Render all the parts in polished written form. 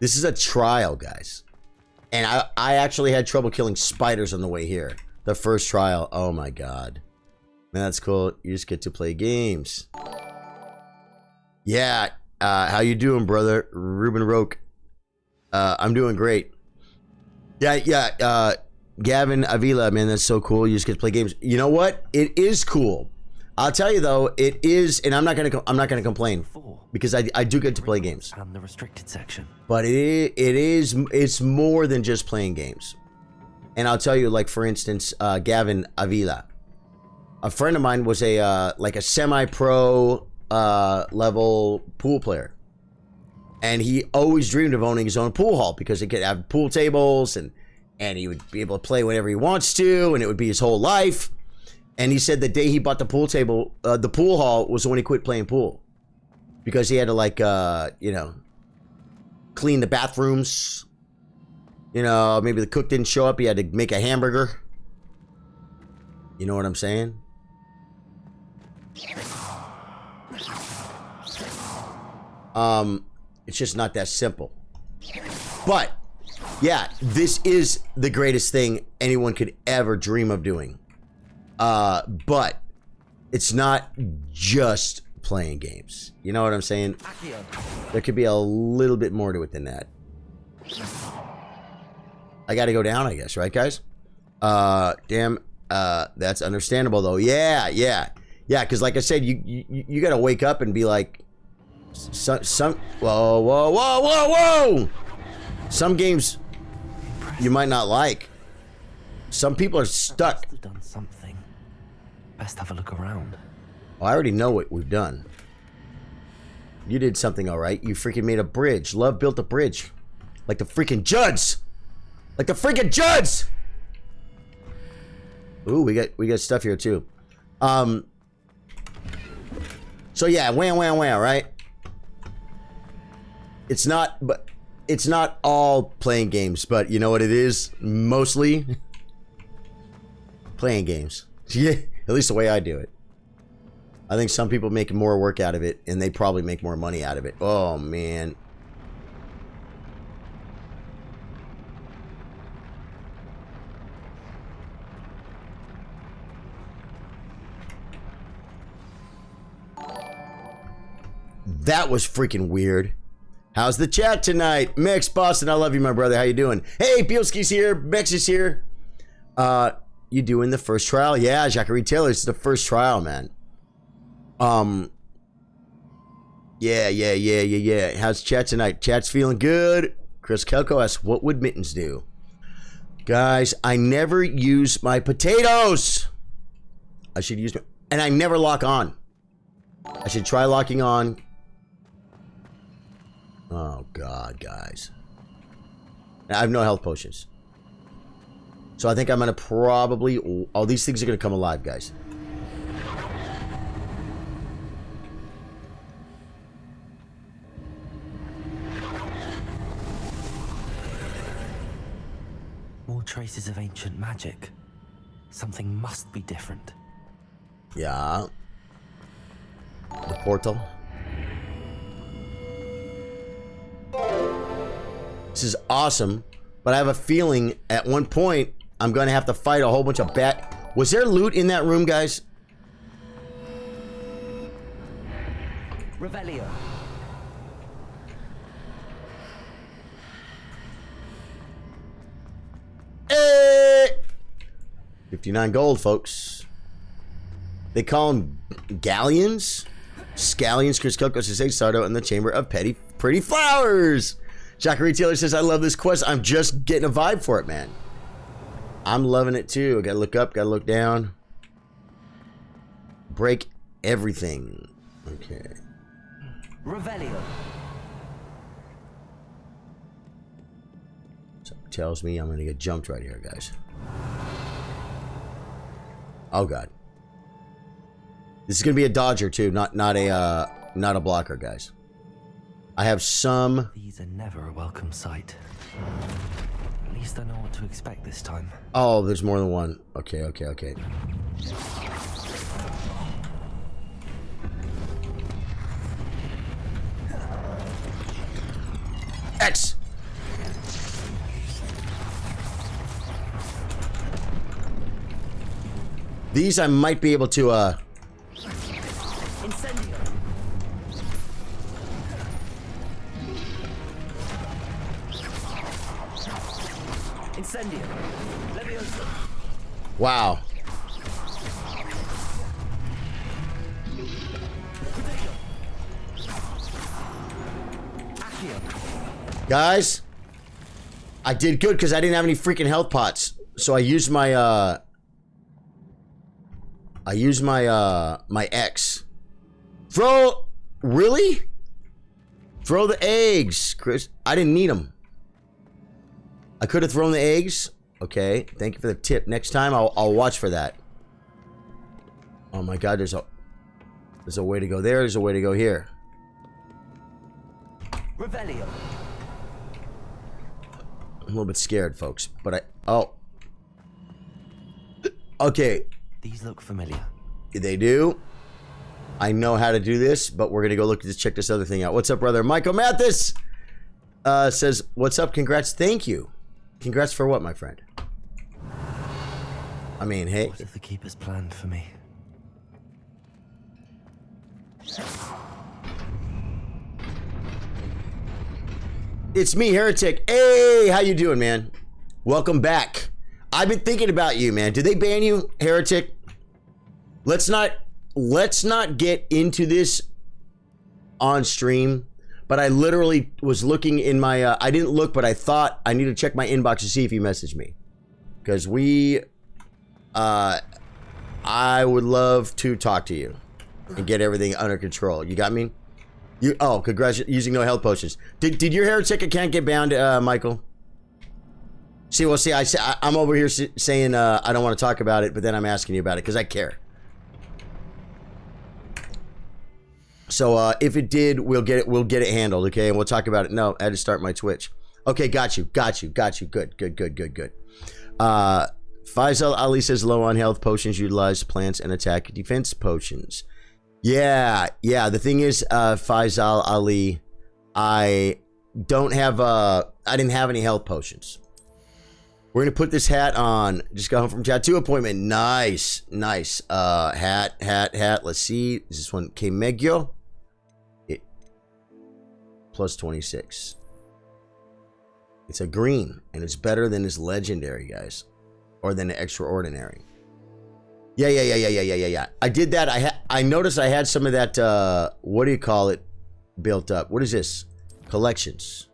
This is a trial, guys. And I actually had trouble killing spiders on the way here. The first trial. Oh my god. Man, that's cool. You just get to play games. Yeah. How you doing, brother? Ruben Roque. I'm doing great. Yeah. Gavin Avila, man, that's so cool. You just get to play games. You know what? It is cool. I'll tell you though, it is, and I'm not gonna complain because I do get to play games. And the restricted section. But it's more than just playing games. And I'll tell you, like for instance, Gavin Avila, a friend of mine was a like a semi-pro level pool player, and he always dreamed of owning his own pool hall because it could have pool tables and he would be able to play whenever he wants to, and it would be his whole life. And he said the day he bought the pool table, the pool hall was when he quit playing pool. Because he had to like, you know, clean the bathrooms. You know, maybe the cook didn't show up. He had to make a hamburger. You know what I'm saying? It's just not that simple. But, yeah, this is the greatest thing anyone could ever dream of doing. But it's not just playing games. You know what I'm saying? There could be a little bit more to it than that. I gotta go down, I guess, right, guys? Damn, that's understandable, though. Yeah, because like I said, you gotta wake up and be like, whoa. Some games you might not like. Some people are stuck. Done something. Best have a look around. Oh, I already know what we've done. You did something all right. You freaking made a bridge. Love built a bridge. Like the freaking Judds. Like the freaking Judds. Ooh, we got stuff here too. So yeah, wham, right? It's not all playing games, but you know what it is? Mostly playing games. Yeah, at least the way I do it. I think some people make more work out of it, and they probably make more money out of it. Oh, man. That was freaking weird. How's the chat tonight? Mix Boston, I love you, my brother. How you doing? Hey, Bielski's here. Mix is here. You doing the first trial? Yeah, Jacqueline Taylor. It's the first trial, man. Yeah. How's chat tonight? Chat's feeling good. Chris Kelko asks, what would mittens do? Guys, I never use my potatoes. I should use my... And I never lock on. I should try locking on. Oh, God, guys. I have no health potions. So I think I'm going to probably... Oh, these things are going to come alive, guys. More traces of ancient magic. Something must be different. Yeah. The portal. This is awesome, but I have a feeling at one point I'm going to have to fight a whole bunch of bat... Was there loot in that room, guys? Revelio. Hey! 59 gold, folks. They call them galleons? Scallions, Chris Kelko says, hey, Sardo, in the Chamber of Pretty Flowers. Jackery Taylor says, I love this quest. I'm just getting a vibe for it, man. I'm loving it, too. I gotta look up, gotta look down. Break everything. Okay. Revelio. Something tells me I'm gonna get jumped right here, guys. Oh, God. This is gonna be a dodger, too, not a blocker, guys. I have some... These are never a welcome sight. At least I know what to expect this time. Oh, there's more than one. Okay. X! These I might be able to, Incendio. Incendio. Leviosa. wow. Guys, I did good because I didn't have any freaking health pots. So I used my, my X. Throw, really? Throw the eggs, Chris. I didn't need them. I could have thrown the eggs. Okay, thank you for the tip. Next time, I'll watch for that. Oh my God, there's a way to go there. There's a way to go here. Revelio. I'm a little bit scared, folks, but oh. Okay. These look familiar. They do. I know how to do this, but we're gonna go look at this, check this other thing out. What's up, brother? Michael Mathis says, "What's up? Congrats. Thank you. Congrats for what, my friend? I mean, hey. What have the keepers planned for me? It's me, Heretic. Hey, how you doing, man? Welcome back. I've been thinking about you, man. Did they ban you, Heretic? Let's not get into this on stream, but I literally was looking in my I didn't look, but I thought I need to check my inbox to see if you messaged me. Because I would love to talk to you and get everything under control. You got me? Oh, congratulations, using no health potions. Did your Heretic account get bound, Michael? See, I'm over here saying I don't want to talk about it, but then I'm asking you about it because I care. So if it did, we'll get it handled, okay? And we'll talk about it. No, I had to start my Twitch. Okay, got you. Good. Faisal Ali says low on health potions, utilize plants and attack defense potions. Yeah. The thing is, Faisal Ali, I didn't have any health potions. We're gonna put this hat on. Just got home from tattoo appointment. Nice. Hat. Let's see. Is this one Kemegyo? Plus 26. It's a green, and it's better than his legendary, guys, or than the extraordinary. Yeah. I did that. I noticed I had some of that. What do you call it? Built up. What is this? Collections.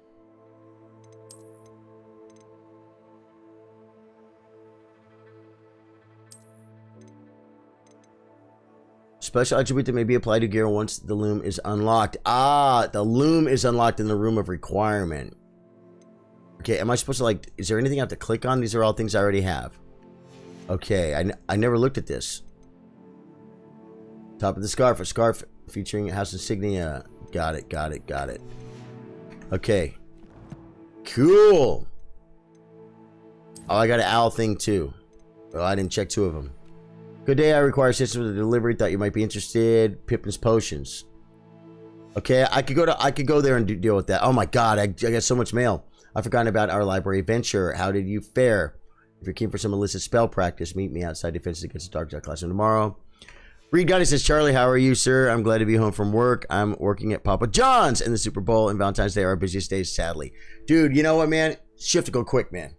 Special attribute that may be applied to gear once the loom is unlocked. Ah, the loom is unlocked in the room of requirement. Okay, am I supposed to, like, is there anything I have to click on? These are all things I already have. Okay, I never looked at this. Top of the scarf, a scarf featuring house insignia. Got it. Okay. Cool. Oh, I got an owl thing too. Oh, I didn't check 2 of them. Good day, I require assistance with the delivery. Thought you might be interested. Pippin's potions. Okay, I could go there and deal with that. Oh my god, I got so much mail. I've forgotten about our library adventure. How did you fare? If you're keen for some illicit spell practice, meet me outside Defenses Against the Dark Side classroom tomorrow. Reed Gotti says, Charlie, how are you, sir? I'm glad to be home from work. I'm working at Papa John's, and the Super Bowl and Valentine's Day are our busiest days, sadly. Dude, you know what, man? Shift to go quick, man.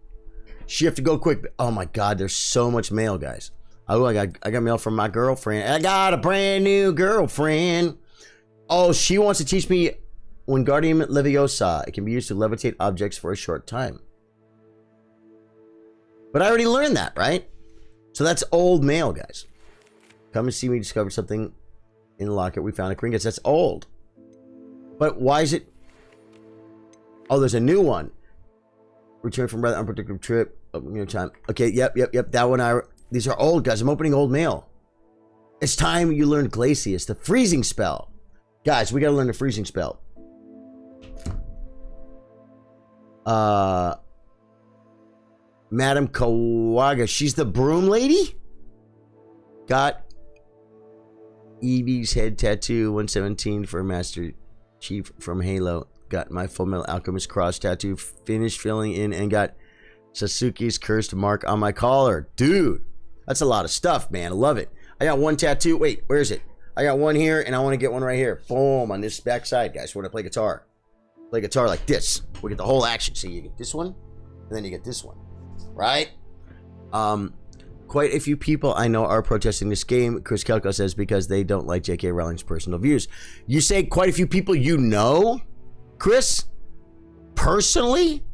Shift to go quick. Oh my god, there's so much mail, guys. Oh, I got mail from my girlfriend. I got a brand new girlfriend. Oh, she wants to teach me Wingardium Leviosa. It can be used to levitate objects for a short time. But I already learned that, right? So that's old mail, guys. Come and see me discover something in the locker. We found a Kringus. That's old. But why is it? Oh, there's a new one. Return from rather unpredictable trip. Time. Okay, yep. That one these are old, guys. I'm opening old mail. It's time you learned Glacius, the freezing spell. Guys, we gotta learn the freezing spell. Madam Kawaga, she's the broom lady? Got Evie's head tattoo, 117 for Master Chief from Halo. Got my Full Metal Alchemist cross tattoo, finished filling in, and got Sasuke's cursed mark on my collar. Dude, That's a lot of stuff, man. I love it. I got one tattoo. Wait, where is it? I got one here, and I want to get one right here. Boom, on this back side, guys. When I play guitar. Play guitar like this. We get the whole action. See, you get this one, and then you get this one. Right? Quite a few people I know are protesting this game, Chris Kelko says, because they don't like J.K. Rowling's personal views. You say quite a few people you know, Chris? Personally?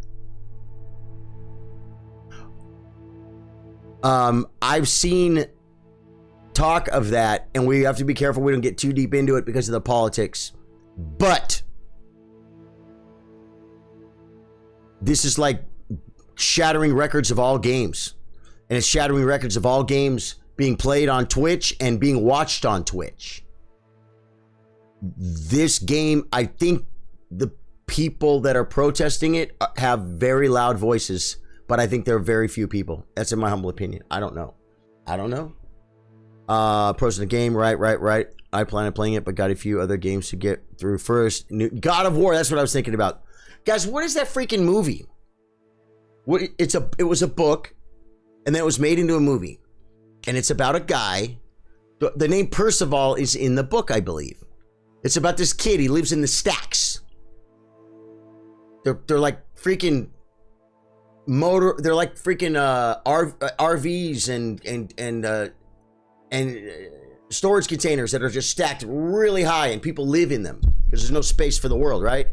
I've seen talk of that, and we have to be careful we don't get too deep into it because of the politics. But this is like shattering records of all games. And it's shattering records of all games being played on Twitch and being watched on Twitch. This game, I think the people that are protesting it have very loud voices, but I think there are very few people. That's in my humble opinion. I don't know. Pros in the game, right. I plan on playing it, but got a few other games to get through first. God of War, that's what I was thinking about. Guys, what is that freaking movie? It was a book. And then it was made into a movie. And it's about a guy. The name Percival is in the book, I believe. It's about this kid. He lives in the stacks. They're like freaking they're like freaking RVs and storage containers that are just stacked really high, and people live in them because there's no space for the world, right?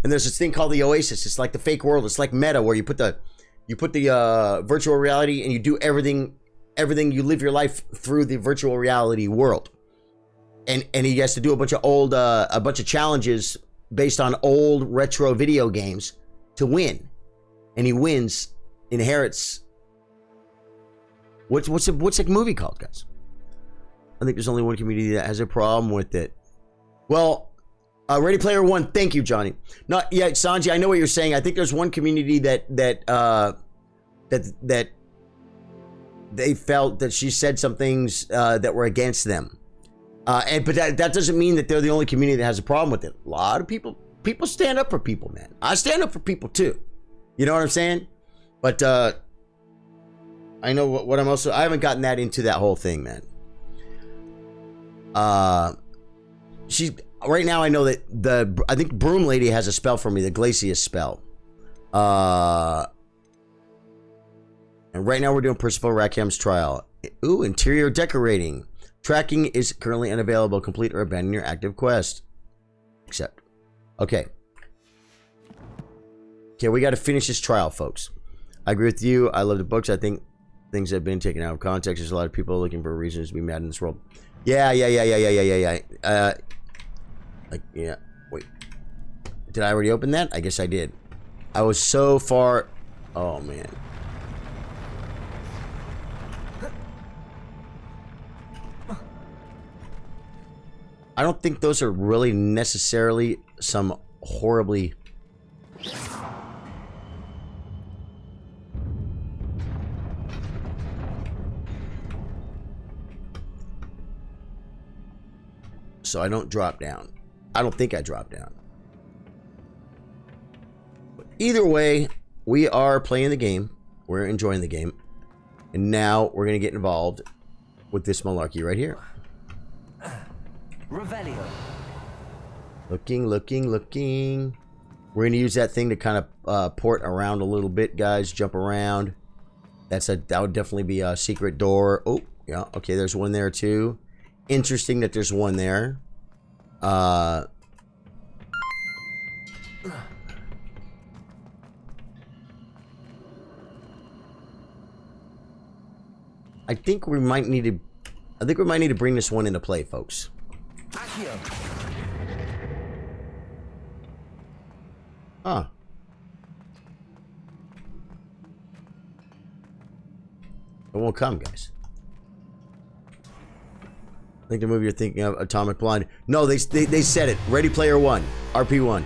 And there's this thing called the Oasis. It's like the fake world. It's like Meta, where you put the virtual reality and you do everything, you live your life through the virtual reality world. And he has to do a bunch of challenges based on old retro video games to win. And he wins, inherits. What's that movie called, guys? I think there's only one community that has a problem with it. Well, Ready Player One. Thank you, Johnny. Not yet, Sanji. I know what you're saying. I think there's one community that they felt that she said some things that were against them, but that doesn't mean that they're the only community that has a problem with it. A lot of people stand up for people, man. I stand up for people too. You know what I'm saying? But I know what I'm also. I haven't gotten that into that whole thing, man. She's right now. I know that I think Broom Lady has a spell for me, the Glacius spell. And right now we're doing Percival Rackham's trial. Ooh, interior decorating. Tracking is currently unavailable. Complete or abandon your active quest. Accept. Okay. Okay, we got to finish this trial, folks. I agree with you. I love the books. I think things have been taken out of context. There's a lot of people looking for reasons to be mad in this world. Yeah. Yeah. Wait. Did I already open that? I guess I did. I was so far. Oh, man. I don't think those are really necessarily some horribly... So I don't drop down. I don't think I drop down. But either way, we are playing the game. We're enjoying the game. And now we're going to get involved with this malarkey right here. Revelio. Looking. We're going to use that thing to kind of port around a little bit, guys. Jump around. That would definitely be a secret door. Oh, yeah. Okay, there's one there too. Interesting that there's one there. I think we might need to bring this one into play, folks. Huh. It won't come, guys. I think the movie you're thinking of, Atomic Blonde. No, they said it. Ready Player One, RP1.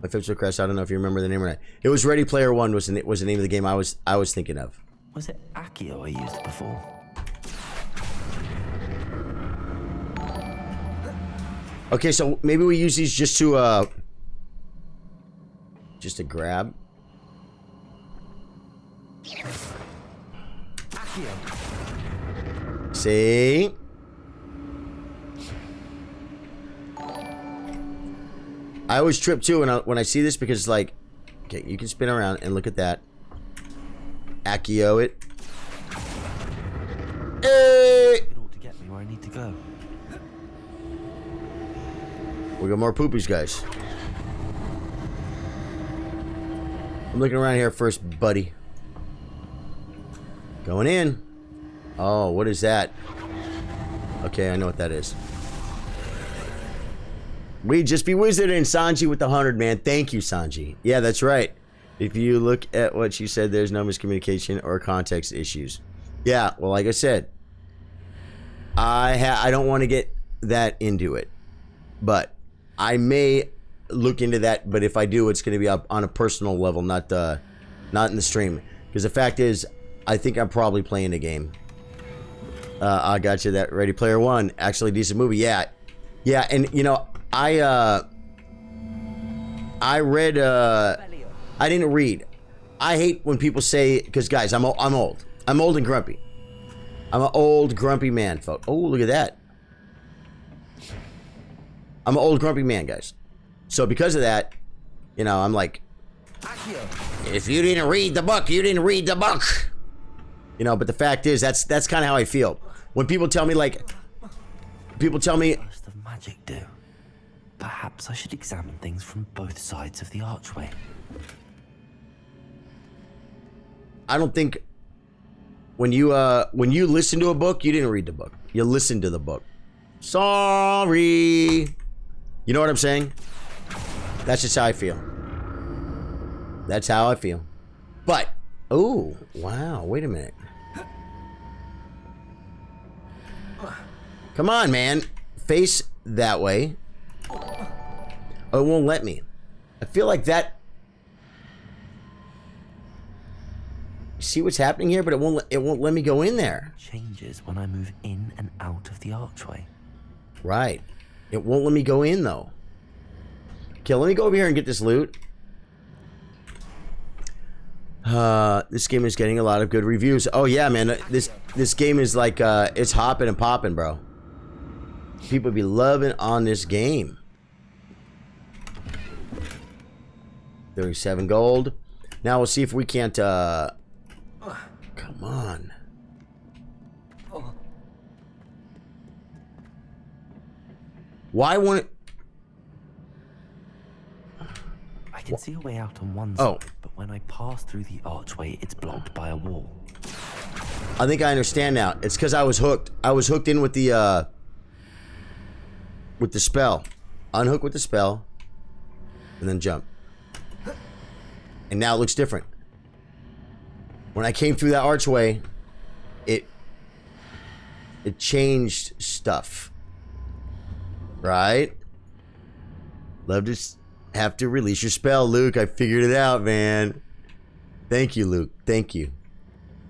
My fix request. I don't know if you remember the name or not. It was Ready Player One was the name of the game I was thinking of. Was it Accio I used before? Okay, so maybe we use these just to grab. Accio. See? I always trip too when I see this because it's like, okay, you can spin around and look at that. Accio it. Hey! It ought to get me where I need to go. We got more poopies, guys. I'm looking around here first, buddy. Going in. Oh, what is that? Okay, I know what that is. We just be wizard and Sanji with the 100, man. Thank you, Sanji. Yeah, that's right. If you look at what she said, there's no miscommunication or context issues. Yeah, well, like I said, I don't want to get that into it, but I may look into that. But if I do, it's going to be up on a personal level, not in the stream. Because the fact is, I think I'm probably playing a game. I got you that Ready Player One, actually decent movie. Yeah, and you know, I read. I didn't read. I hate when people say, because guys, I'm old. I'm old and grumpy. I'm an old grumpy man, folks. Oh, look at that. I'm an old grumpy man, guys. So because of that, you know, I'm like, if you didn't read the book, you didn't read the book. You know, but the fact is, that's kind of how I feel. When people tell me, like, What does the magic do? Perhaps I should examine things from both sides of the archway. I don't think when you listen to a book, you didn't read the book. You listened to the book. Sorry. You know what I'm saying? That's just how I feel. That's how I feel. But, oh, wow, wait a minute. Come on, man. Face that way. Oh, it won't let me. I feel like that. See what's happening here, but it won't let me go in there. Changes when I move in and out of the archway. Right. It won't let me go in though. Okay, let me go over here and get this loot. This game is getting a lot of good reviews. Oh yeah, man. This game is like it's hopping and popping, bro. People be loving on this game. 37 gold. Now we'll see if we can't come on. Why won't it? I can see a way out on one side, but when I pass through the archway, it's blocked by a wall. I think I understand now. It's because I was hooked. I was hooked in with the spell. Unhook with the spell, and then jump. And now it looks different. When I came through that archway, it changed stuff. Right? Love to have to release your spell, Luke. I figured it out, man. Thank you, Luke. Thank you.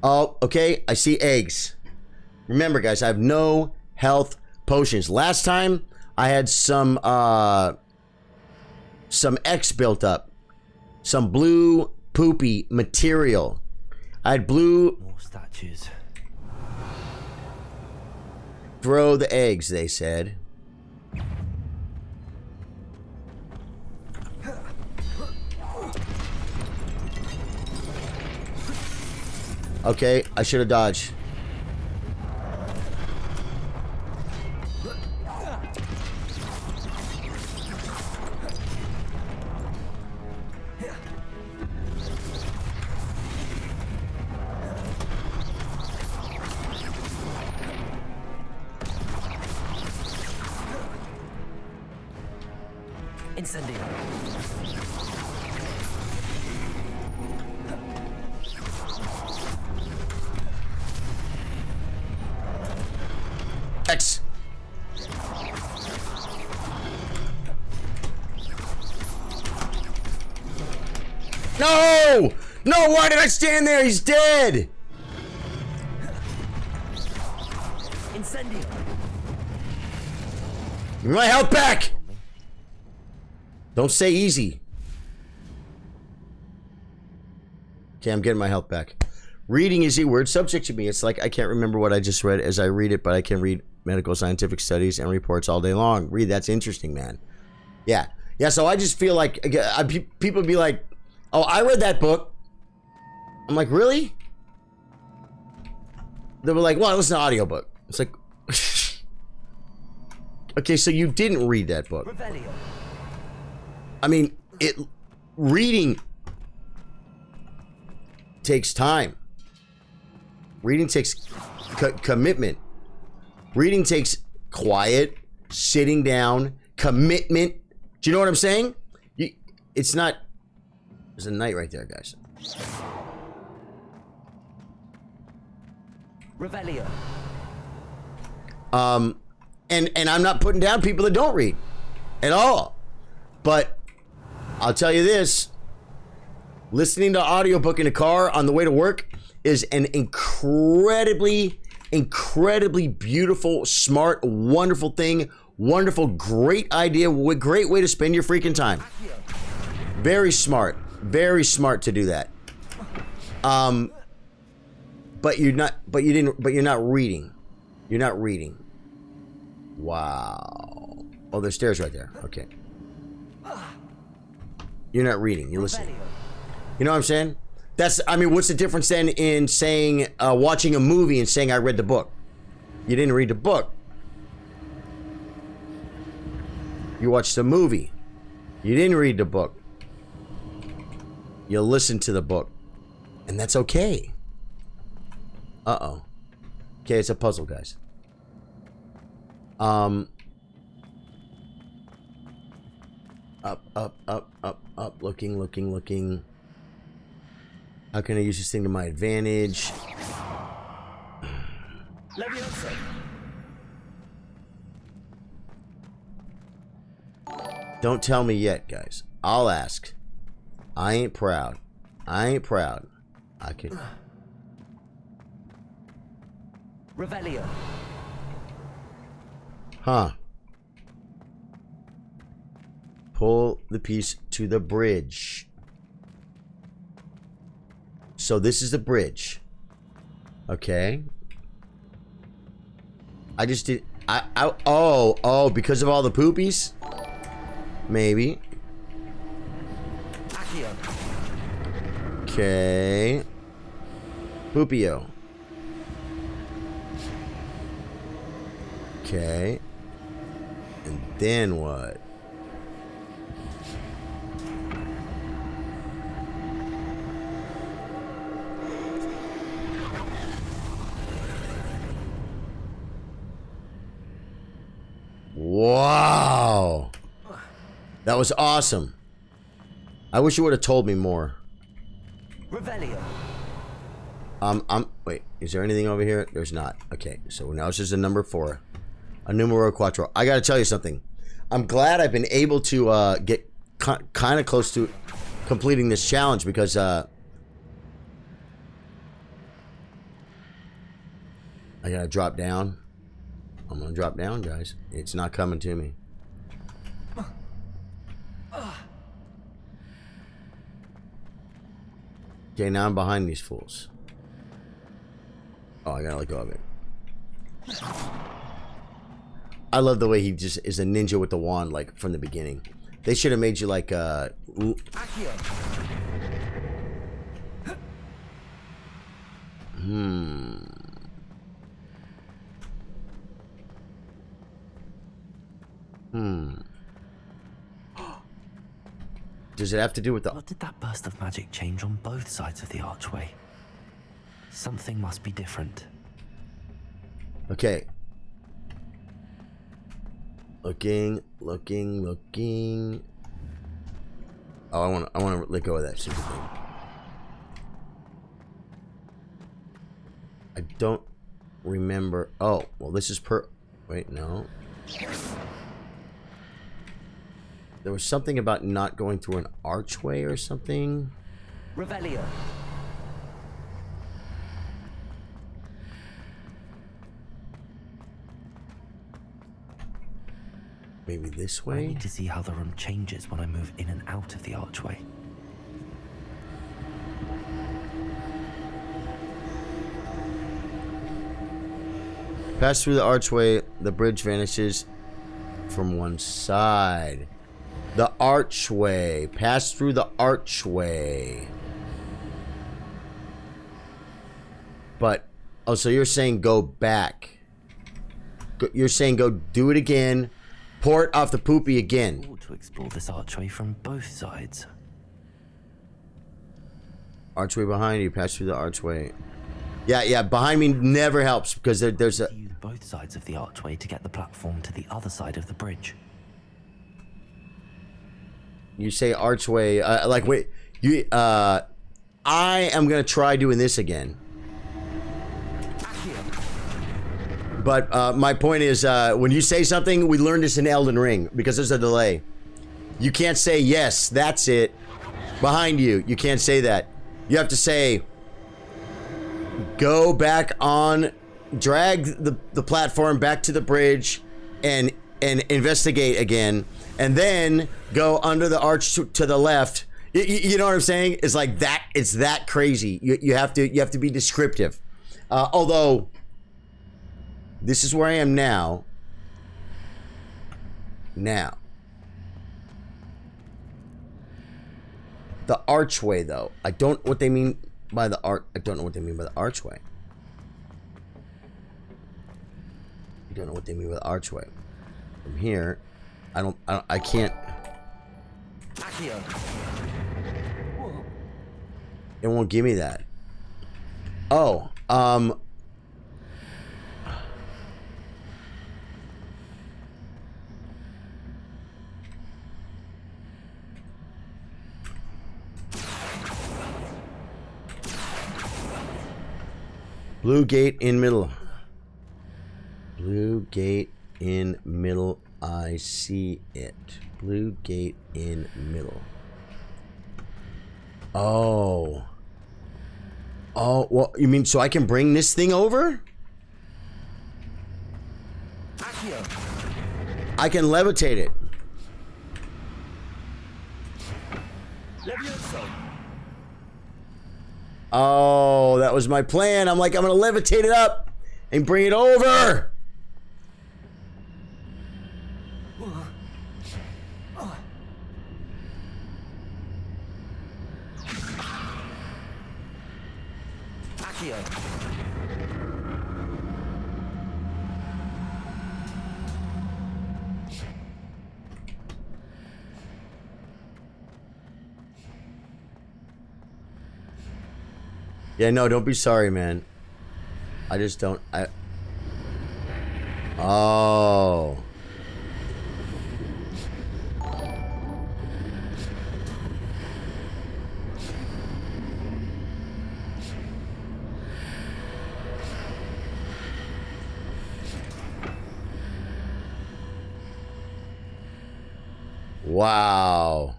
Oh, okay. I see eggs. Remember, guys, I have no health potions. Last time, I had some X built up. Some blue poopy material. I had blue. More statues. Throw the eggs, they said. Okay, I should have dodged. Incendio. X. No! No, why did I stand there? He's dead! Incendio. Give me my health back! Don't say easy. Okay, I'm getting my health back. Reading is a weird subject to me. It's like I can't remember what I just read as I read it, but I can read medical scientific studies and reports all day long. Read, that's interesting, man. Yeah. Yeah, so I just feel like people be like, oh, I read that book. I'm like, really? They were like, well, listen to audiobook. It's like, okay, so you didn't read that book. I mean, reading takes time. Reading takes commitment. Reading takes quiet, sitting down, commitment. Do you know what I'm saying? It's not. There's a knight right there, guys. Revelio. And I'm not putting down people that don't read at all. But I'll tell you this. Listening to audiobook in a car on the way to work is an incredibly beautiful, smart, wonderful thing. Wonderful, great idea. Great way to spend your freaking time. Very smart to do that. But you're not reading. You're not reading. Wow. Oh, there's stairs right there. Okay. You're not reading. You're listening. You know what I'm saying? What's the difference then in saying, watching a movie and saying I read the book? You didn't read the book. You watched the movie. You didn't read the book. You listened to the book. And that's okay. Uh-oh. Okay, it's a puzzle, guys. Up, looking. How can I use this thing to my advantage? Don't tell me yet, guys. I'll ask. I ain't proud. I can. Revelio. Huh. Pull the piece to the bridge. So this is the bridge. Okay. I just did. Oh, because of all the poopies? Maybe. Okay. Poopio. Okay. And then what? Wow. That was awesome. I wish you would have told me more. Revelio. Wait, is there anything over here? There's not. Okay, so now it's just a number 4. A numero quattro. I gotta tell you something. I'm glad I've been able to get kind of close to completing this challenge because I gotta drop down. I'm gonna drop down, guys. It's not coming to me. Okay, now I'm behind these fools. Oh, I gotta let go of it. I love the way he just is a ninja with the wand, like, from the beginning. They should have made you, like, Does it have to do with the... What did that burst of magic change on both sides of the archway? Something must be different. Okay. Looking. Oh, I want to let go of that stupid thing. I don't remember. Oh, well, this is wait, no. There was something about not going through an archway or something. Revelio. Maybe this way? I need to see how the room changes when I move in and out of the archway. Pass through the archway. The bridge vanishes from one side. The archway. Pass through the archway. But, oh, so you're saying go back. You're saying go do it again. Pour it off the poopy again. I ought to explore this archway from both sides. Archway behind you. Pass through the archway. Yeah, behind me never helps because there's a... Use both sides of the archway to get the platform to the other side of the bridge. You say archway, like, wait, you, I am gonna try doing this again. But, my point is, when you say something, we learned this in Elden Ring, because there's a delay. You can't say, yes, that's it. Behind you, you can't say that. You have to say, go back on, drag the platform back to the bridge, and investigate again. And then go under the arch to the left. You know what I'm saying? It's like that. It's that crazy. You have to be descriptive. Although this is where I am now. Now, the archway, though. I don't know what they mean by the arch. I don't know what they mean by the archway. I don't know what they mean by the archway. From here. I can't. It won't give me that. Oh, blue gate in middle. Blue gate in middle. I see it. Blue gate in middle. Oh. Oh, well, you mean so I can bring this thing over? I can levitate it. Oh, that was my plan. I'm like, I'm gonna levitate it up and bring it over. Yeah, no, don't be sorry, man. I just don't. Oh. Wow.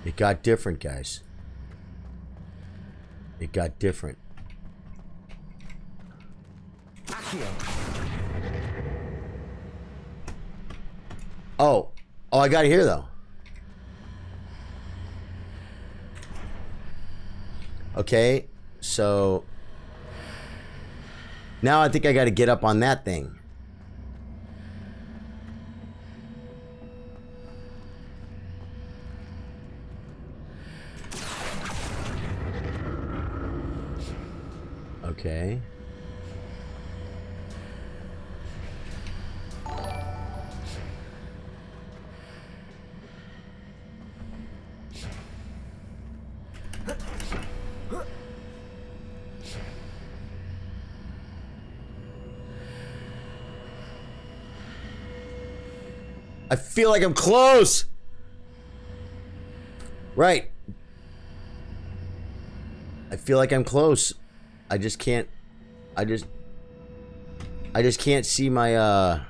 It got different, guys. It got different. Oh. Oh, I got it here, though. Okay. So. Now I think I got to get up on that thing. Okay. I feel like I'm close. Right. I feel like I'm close. I just can't. I just can't see my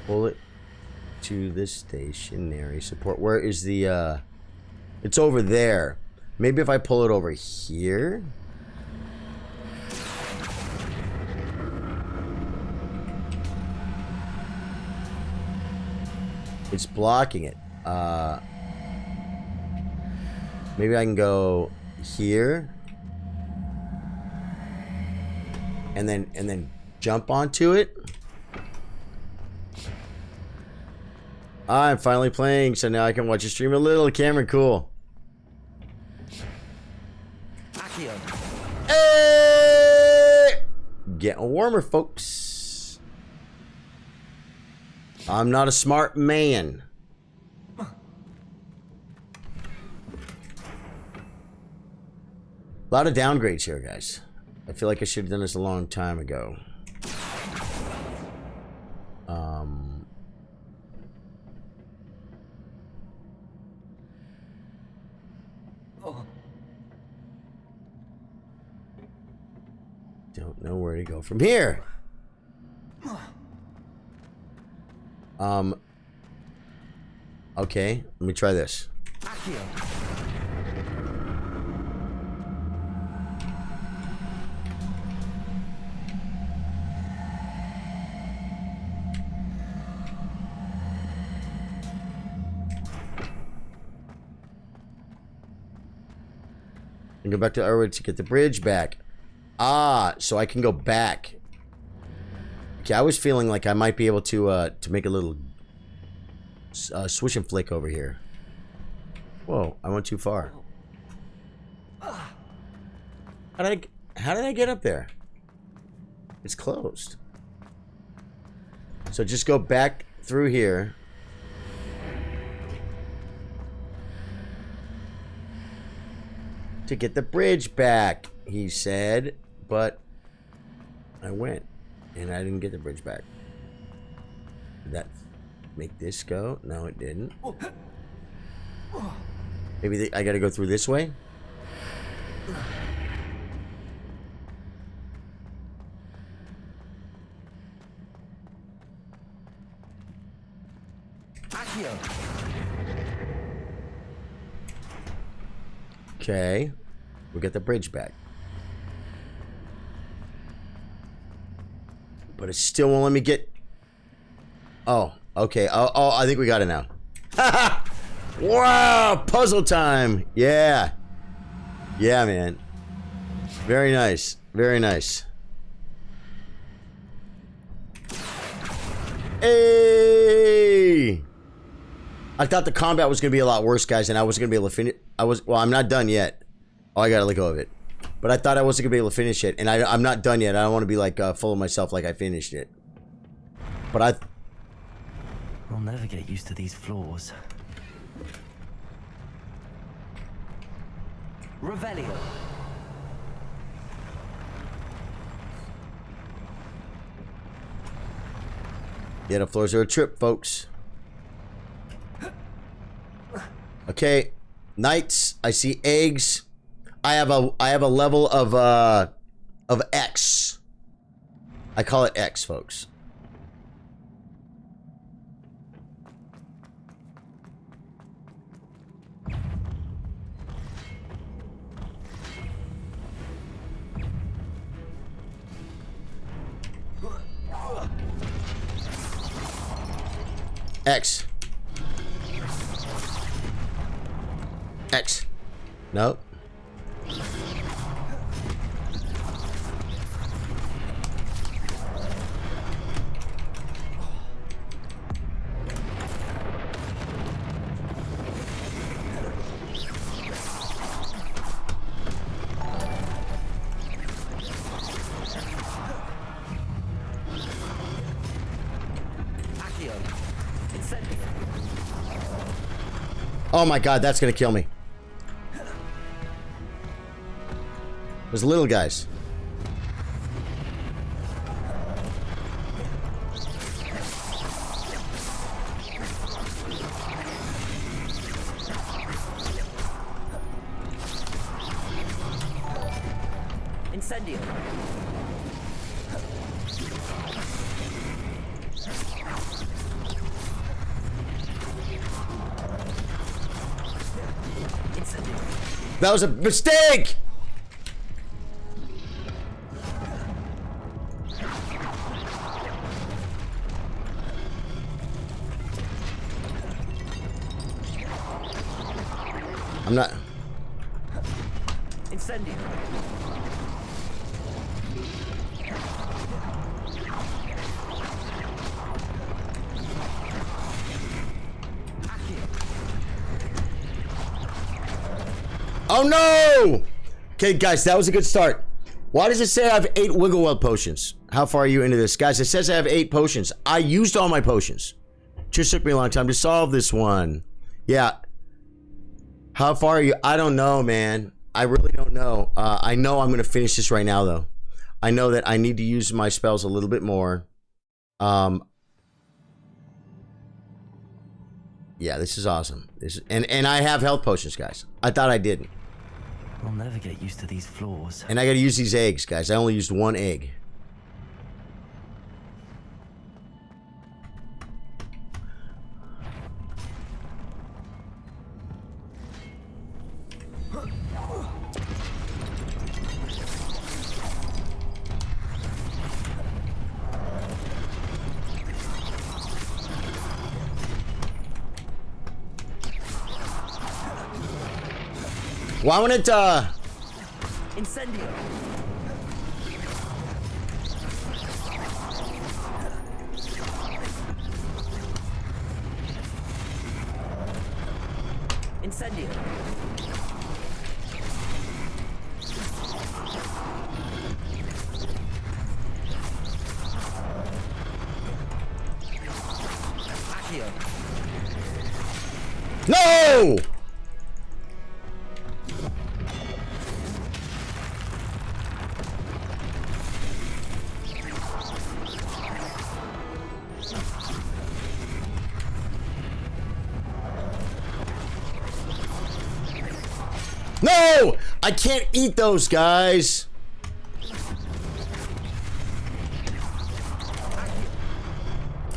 pull it to this stationary support. Where is the it's over there. Maybe if I pull it over here. It's blocking it. Maybe I can go here. And then jump onto it. I'm finally playing, so now I can watch you stream a little. Cameron, cool. Hey! Getting warmer, folks. I'm not a smart man. A lot of downgrades here, guys. I feel like I should have done this a long time ago. Don't know where to go from here. Okay, let me try this. And go back to Arwood to get the bridge back. Ah, so I can go back. Okay, I was feeling like I might be able to make a little swish and flick over here. Whoa, I went too far. How did I get up there? It's closed. So just go back through here. To get the bridge back, he said, but I went and I didn't get the bridge back. Did that make this go? No, it didn't. Maybe I gotta go through this way? Okay, we get the bridge back. But it still won't let me get... Oh, okay. Oh, I think we got it now. Wow, puzzle time. Yeah. Yeah, man. Very nice. Very nice. Hey! I thought the combat was going to be a lot worse, guys, and I wasn't going to be able to finish... Well, I'm not done yet. Oh, I got to let go of it. But I thought I wasn't going to be able to finish it, and I'm not done yet. I don't want to be, like, full of myself like I finished it. But I'll never get used to these floors. Revelio. Yeah, the floors are a trip, folks. Okay, knights. I see eggs. I have a level of X. I call it X, folks. X. X. Nope. Oh my god, that's gonna kill me. Those little guys. Incendio. That was a mistake! I'm not... Incendio. Oh no! Okay, guys, that was a good start. Why does it say I have 8 Wiggle Well potions? How far are you into this? Guys, it says I have 8 potions. I used all my potions. Just took me a long time to solve this one. Yeah. How far are you? I don't know, man. I really don't know. I know I'm going to finish this right now, though. I know that I need to use my spells a little bit more. Yeah, this is awesome. And I have health potions, guys. I thought I didn't. I'll never get used to these floors. And I got to use these eggs, guys. I only used 1 egg. Why wouldn't it, Incendio. Incendio. Accio. No! No! I can't eat those, guys.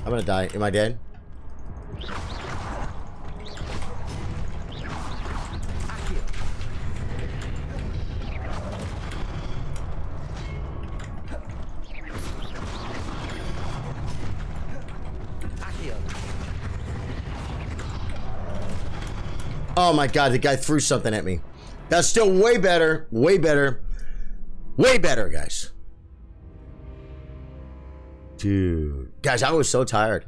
I'm gonna die. Am I dead? Oh my god, the guy threw something at me. That's still way better. Way better. Way better, guys. Dude. Guys, I was so tired.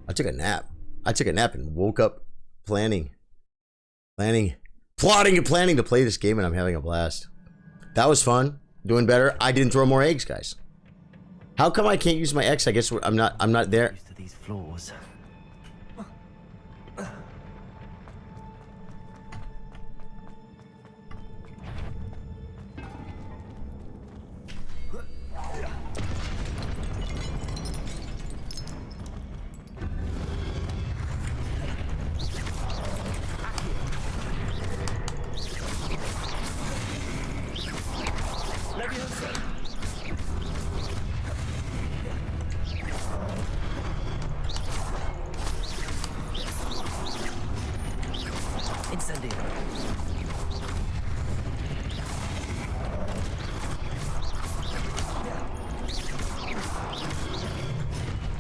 I took a nap. I took a nap and woke up plotting and planning to play this game, and I'm having a blast. That was fun. Doing better. I didn't throw more eggs, guys. How come I can't use my X? I guess I'm not there. Used to these floors.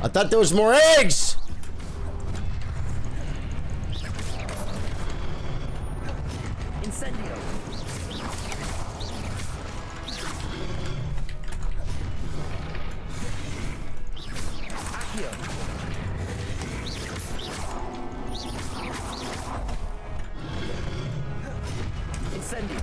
I thought there was more eggs! Incendio. Accio. Incendio.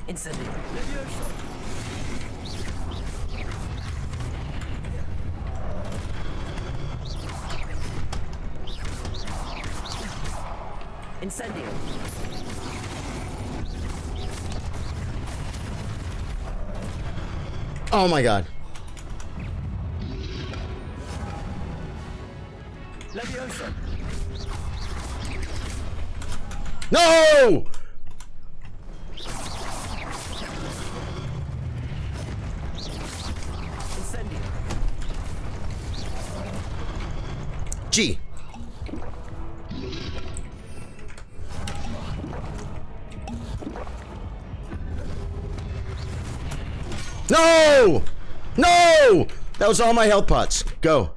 Incendio. Incendio. Oh my god. Leviosa. No! Incendio. G. No! No! That was all my health pots. Go.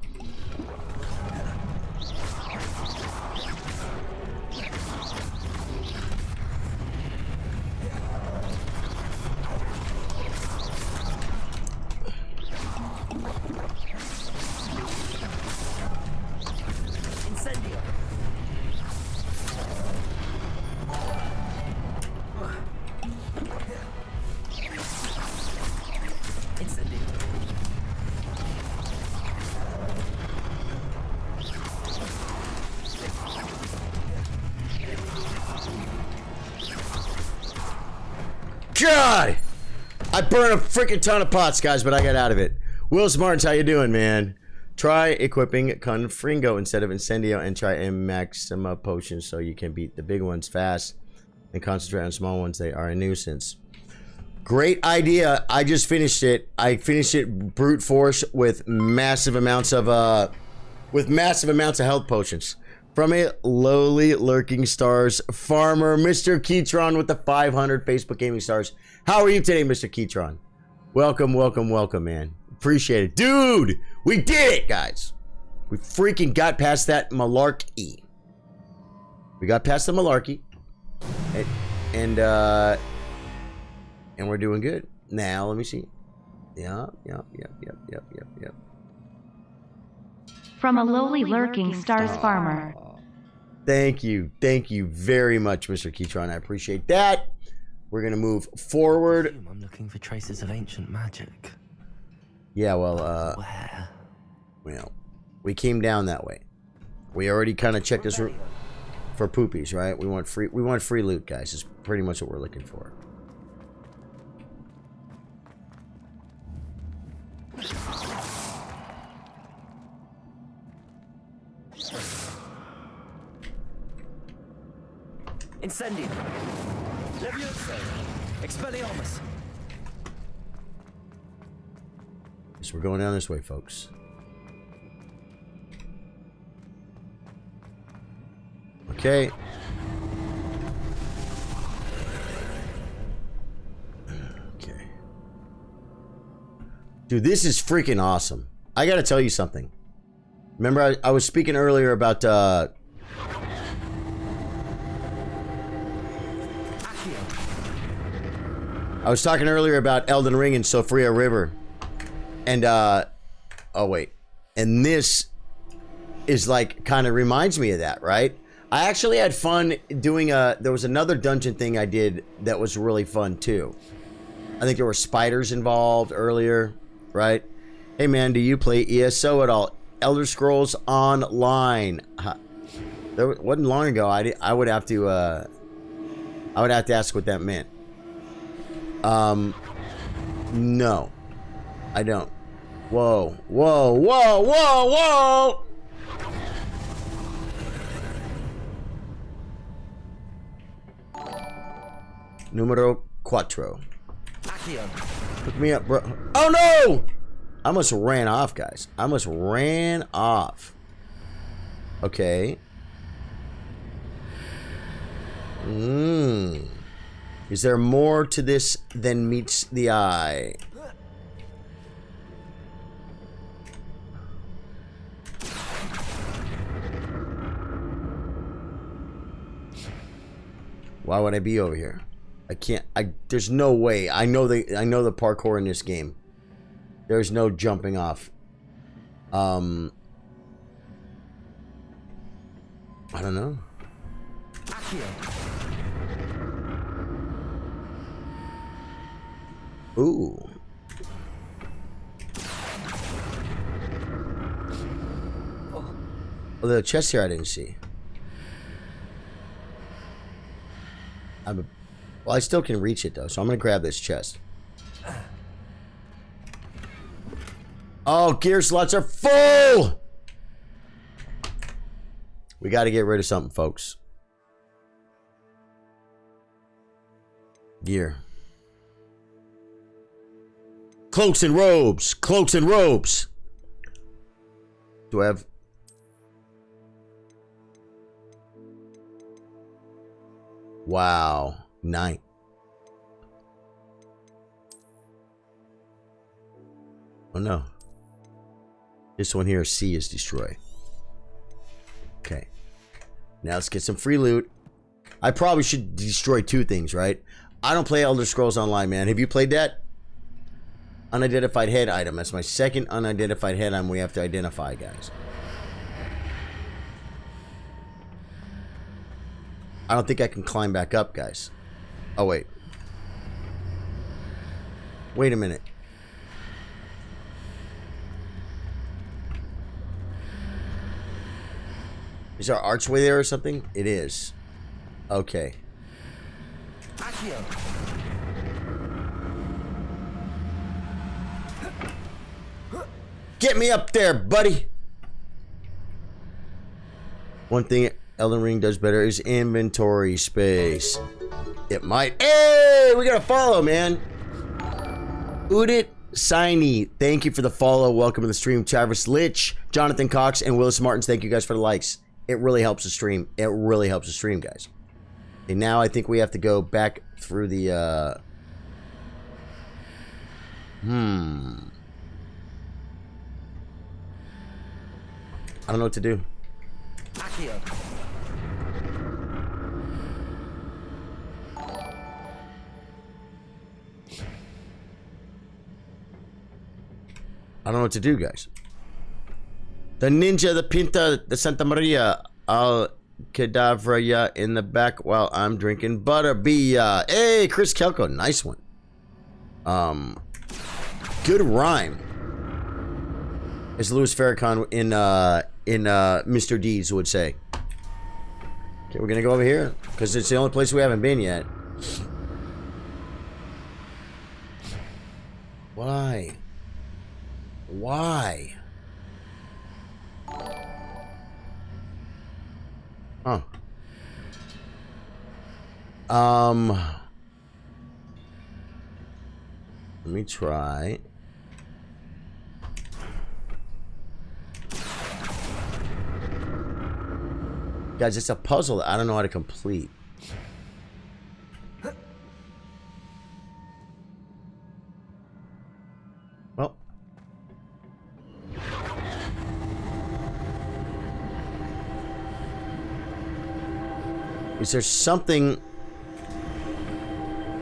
God! I burned a freaking ton of pots, guys, but I got out of it. Will Smartens, how you doing, man? Try equipping Confringo instead of Incendio and try a Maxima potion so you can beat the big ones fast and concentrate on small ones. They are a nuisance. Great idea. I just finished it. I finished it brute force with massive amounts of health potions. From a lowly lurking stars farmer, Mr. Keytron with the 500 Facebook gaming stars. How are you today, Mr. Keytron? Welcome, welcome, welcome, man. Appreciate it. Dude, we did it, guys. We freaking got past that malarkey. We got past the malarkey. And we're doing good. Now, let me see. Yep. From a lowly lurking stars farmer. Thank you very much, Mr. Keytron. I appreciate that. We're gonna move forward. I'm looking for traces of ancient magic. Yeah, well, Where? well, we came down that way. We already kind of checked this route for poopies, right? We want free loot, guys. Is pretty much what we're looking for. Incendio. Levioso. Expelliarmus. So we're going down this way, folks. Okay. Okay. Dude, this is freaking awesome. I gotta tell you something. Remember, I was speaking earlier about, I was talking earlier about Elden Ring and Sophia River. And, oh wait. And this is like, kind of reminds me of that, right? I actually had fun doing there was another dungeon thing I did that was really fun too. I think there were spiders involved earlier, right? Hey man, do you play ESO at all? Elder Scrolls Online. There wasn't long ago. I would have to ask what that meant. No, I don't. Whoa, whoa, whoa, whoa, whoa! Numero cuatro. Hook me up, bro. Oh no! I almost ran off, guys. I almost ran off. Okay. Is there more to this than meets the eye? Why would I be over here? I can't. There's no way. I know the parkour in this game. There's no jumping off. I don't know. Ooh. Oh, the chest here I didn't see. Well, I still can reach it though, so I'm gonna grab this chest. Oh, gear slots are full! We gotta get rid of something, folks. Gear. Cloaks and robes! Cloaks and robes! Do I have... Wow. 9. Oh no. This one here, C, is destroy. Okay. Now let's get some free loot. I probably should destroy 2 things, right? I don't play Elder Scrolls Online, man. Have you played that? Unidentified head item. That's my second unidentified head item we have to identify, guys. I don't think I can climb back up, guys. Oh, wait. Wait a minute. Is there an archway there or something? It is. Okay. Get me up there, buddy. One thing Elden Ring does better is inventory space. It might. Hey, we got a follow, man. Udit Saini, thank you for the follow. Welcome to the stream. Travis Litch, Jonathan Cox, and Willis Martins, thank you guys for the likes. It really helps the stream. It really helps the stream, guys. And now I think we have to go back through the, I don't know what to do. I don't know what to do, guys. The ninja, the pinta, the Santa Maria, Al Cadavra in the back while I'm drinking butterbeer. Hey, Chris Kelko, nice one. Good rhyme. As Louis Farrakhan in Mr. Deeds would say. Okay, we're gonna go over here because it's the only place we haven't been yet. Why? Why? Huh. Let me try. Guys, it's a puzzle that I don't know how to complete. Well. Is there something...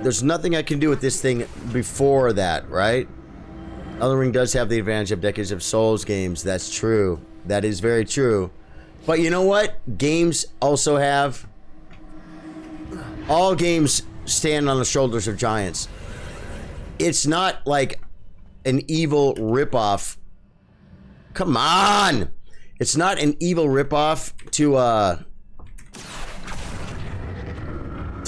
There's nothing I can do with this thing before that, right? Elden Ring does have the advantage of decades of Souls games. That's true. That is very true. But you know what? Games also have... All games stand on the shoulders of giants. It's not like an evil ripoff. Come on! It's not an evil ripoff to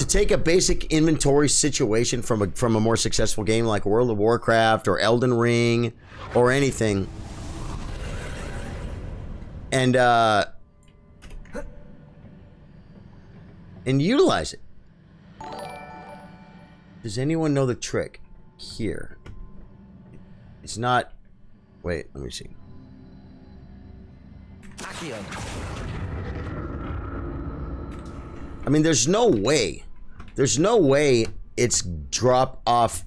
take a basic inventory situation from a more successful game like World of Warcraft or Elden Ring or anything, and utilize it. Does anyone know the trick here? It's not... Wait, let me see. I mean, there's no way. There's no way it's drop off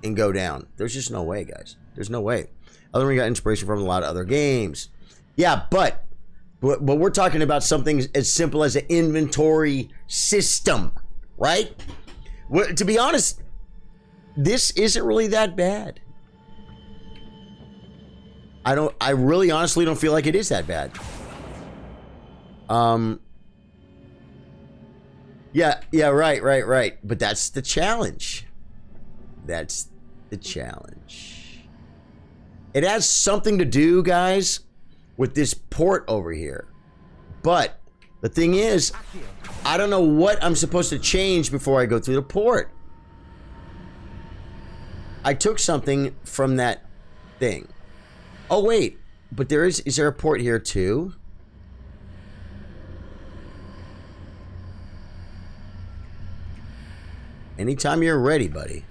and go down. There's just no way, guys. There's no way. Elden Ring got inspiration from a lot of other games. Yeah, but we're talking about something as simple as an inventory system, right? To be honest, this isn't really that bad. I really honestly don't feel like it is that bad. Yeah, right. But that's the challenge. That's the challenge. It has something to do, guys, with this port over here. But the thing is, I don't know what I'm supposed to change before I go through the port. I took something from that thing. Oh, wait. But is there a port here, too? Anytime you're ready, buddy.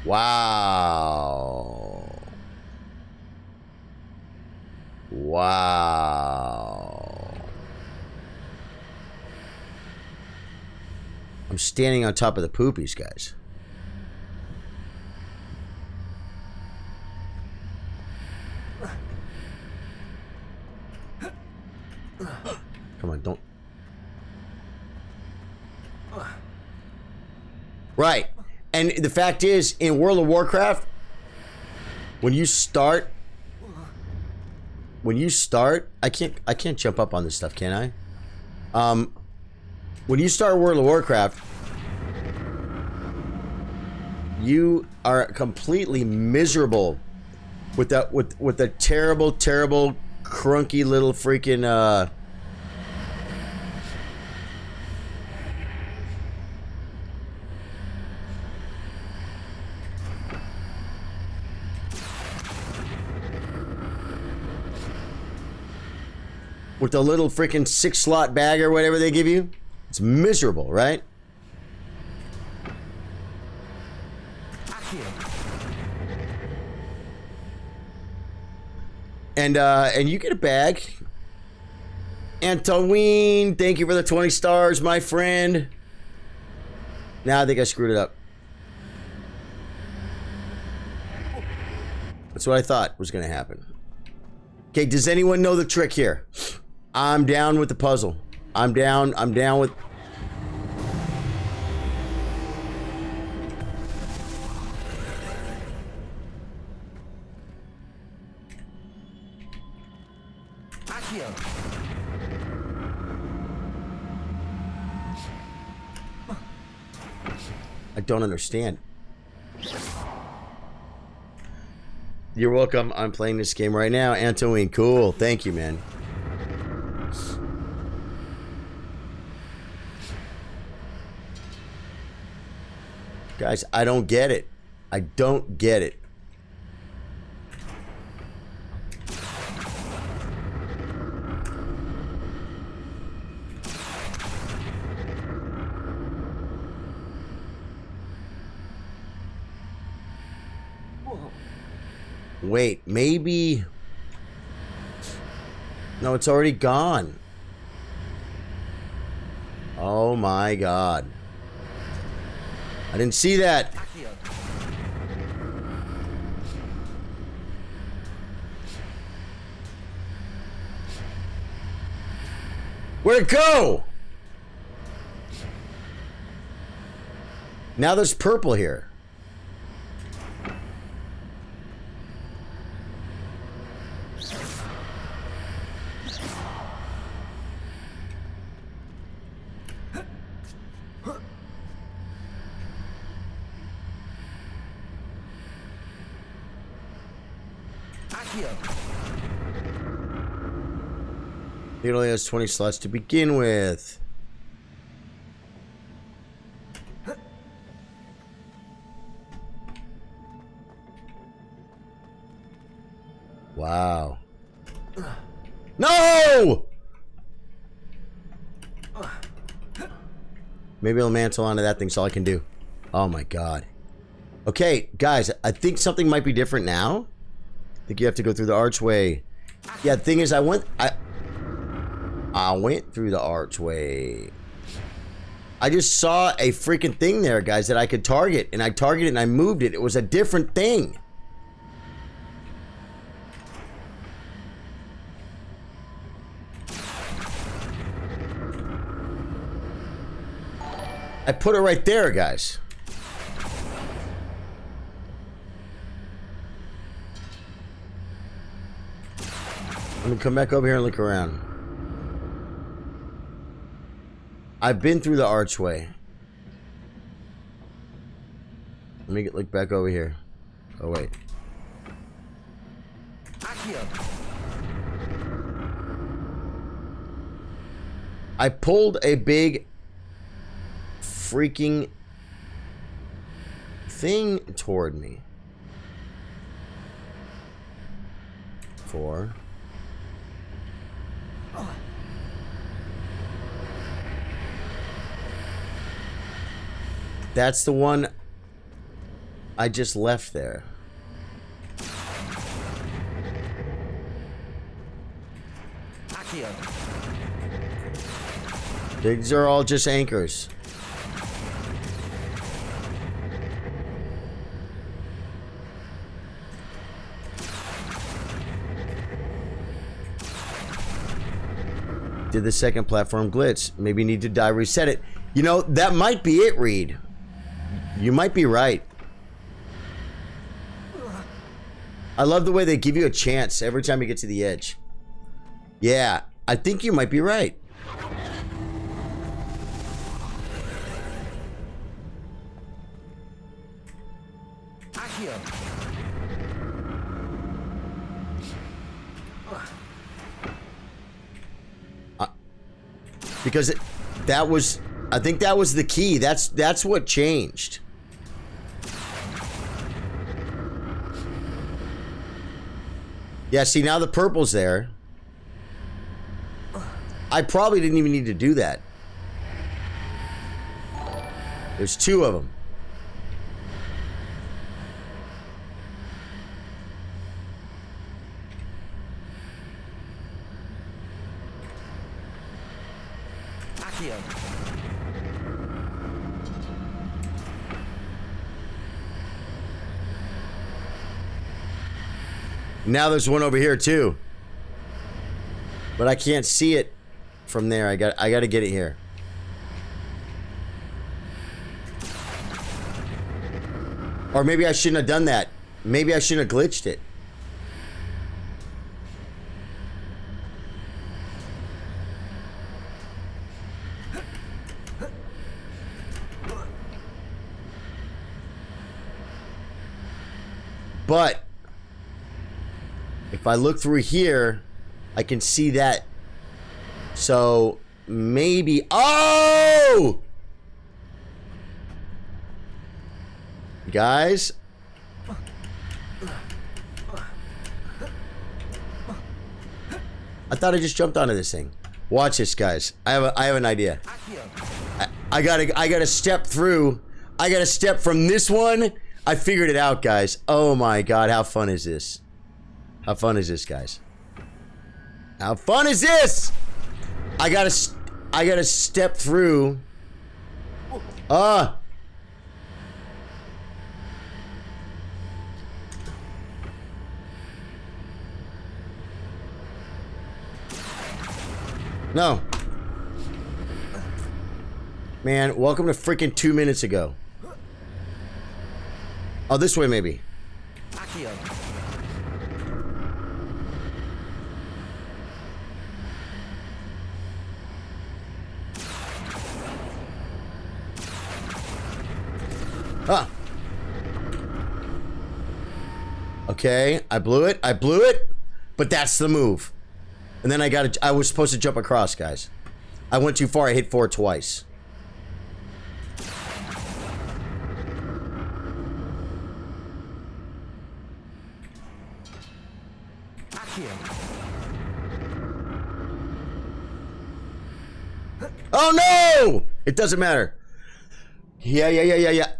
Wow. Wow. I'm standing on top of the poopies, guys. Right. And the fact is, in World of Warcraft, when you start, I can't jump up on this stuff, can I? When you start World of Warcraft, you are completely miserable with that with the terrible, terrible, crunky little freaking with the little freaking 6-slot bag or whatever they give you. It's miserable, right? And you get a bag. Antoine, thank you for the 20 stars, my friend. Now I think I screwed it up. That's what I thought was going to happen. Okay, does anyone know the trick here? I'm down with the puzzle. I'm down with... I don't understand. You're welcome. I'm playing this game right now. Antoine, cool. Thank you, man. Guys, I don't get it. I don't get it. Wait, maybe... No, it's already gone. Oh my god. I didn't see that. Where'd it go? Now there's purple here. It only has 20 slots to begin with. Wow. No! Maybe I'll mantle onto that thing so all I can do. Oh my god. Okay, guys, I think something might be different now. I think you have to go through the archway. Yeah, the thing is, I went through the archway. I just saw a freaking thing there, guys, that I could target. And I targeted and I moved it. It was a different thing. I put it right there, guys. I'm gonna come back over here and look around. I've been through the archway. Let me look back over here. Oh wait. I pulled a big freaking thing toward me. 4. That's the one I just left there. These are all just anchors. Did the second platform glitch? Maybe need to die, reset it. You know, that might be it, Reed. You might be right. I love the way they give you a chance every time you get to the edge. Yeah, I think you might be right. Because that was, I think that was the key. That's what changed. Yeah, see, now the purple's there. I probably didn't even need to do that. There's two of them. Now there's one over here too, but I can't see it from there. I got to get it here. Or maybe I shouldn't have done that. Maybe I shouldn't have glitched it. But if I look through here, I can see that. So maybe. Oh! Guys. I thought I just jumped onto this thing. Watch this, guys. I have an idea. I gotta step through. I gotta step from this one. I figured it out, guys. Oh my god, how fun is this? How fun is this, guys? How fun is this? I gotta step through. No. Man, welcome to freaking 2 minutes ago. Oh, this way maybe. Ah. Okay, I blew it. But that's the move. And then I was supposed to jump across, guys. I went too far. I hit 4 twice. Oh no! It doesn't matter. Yeah.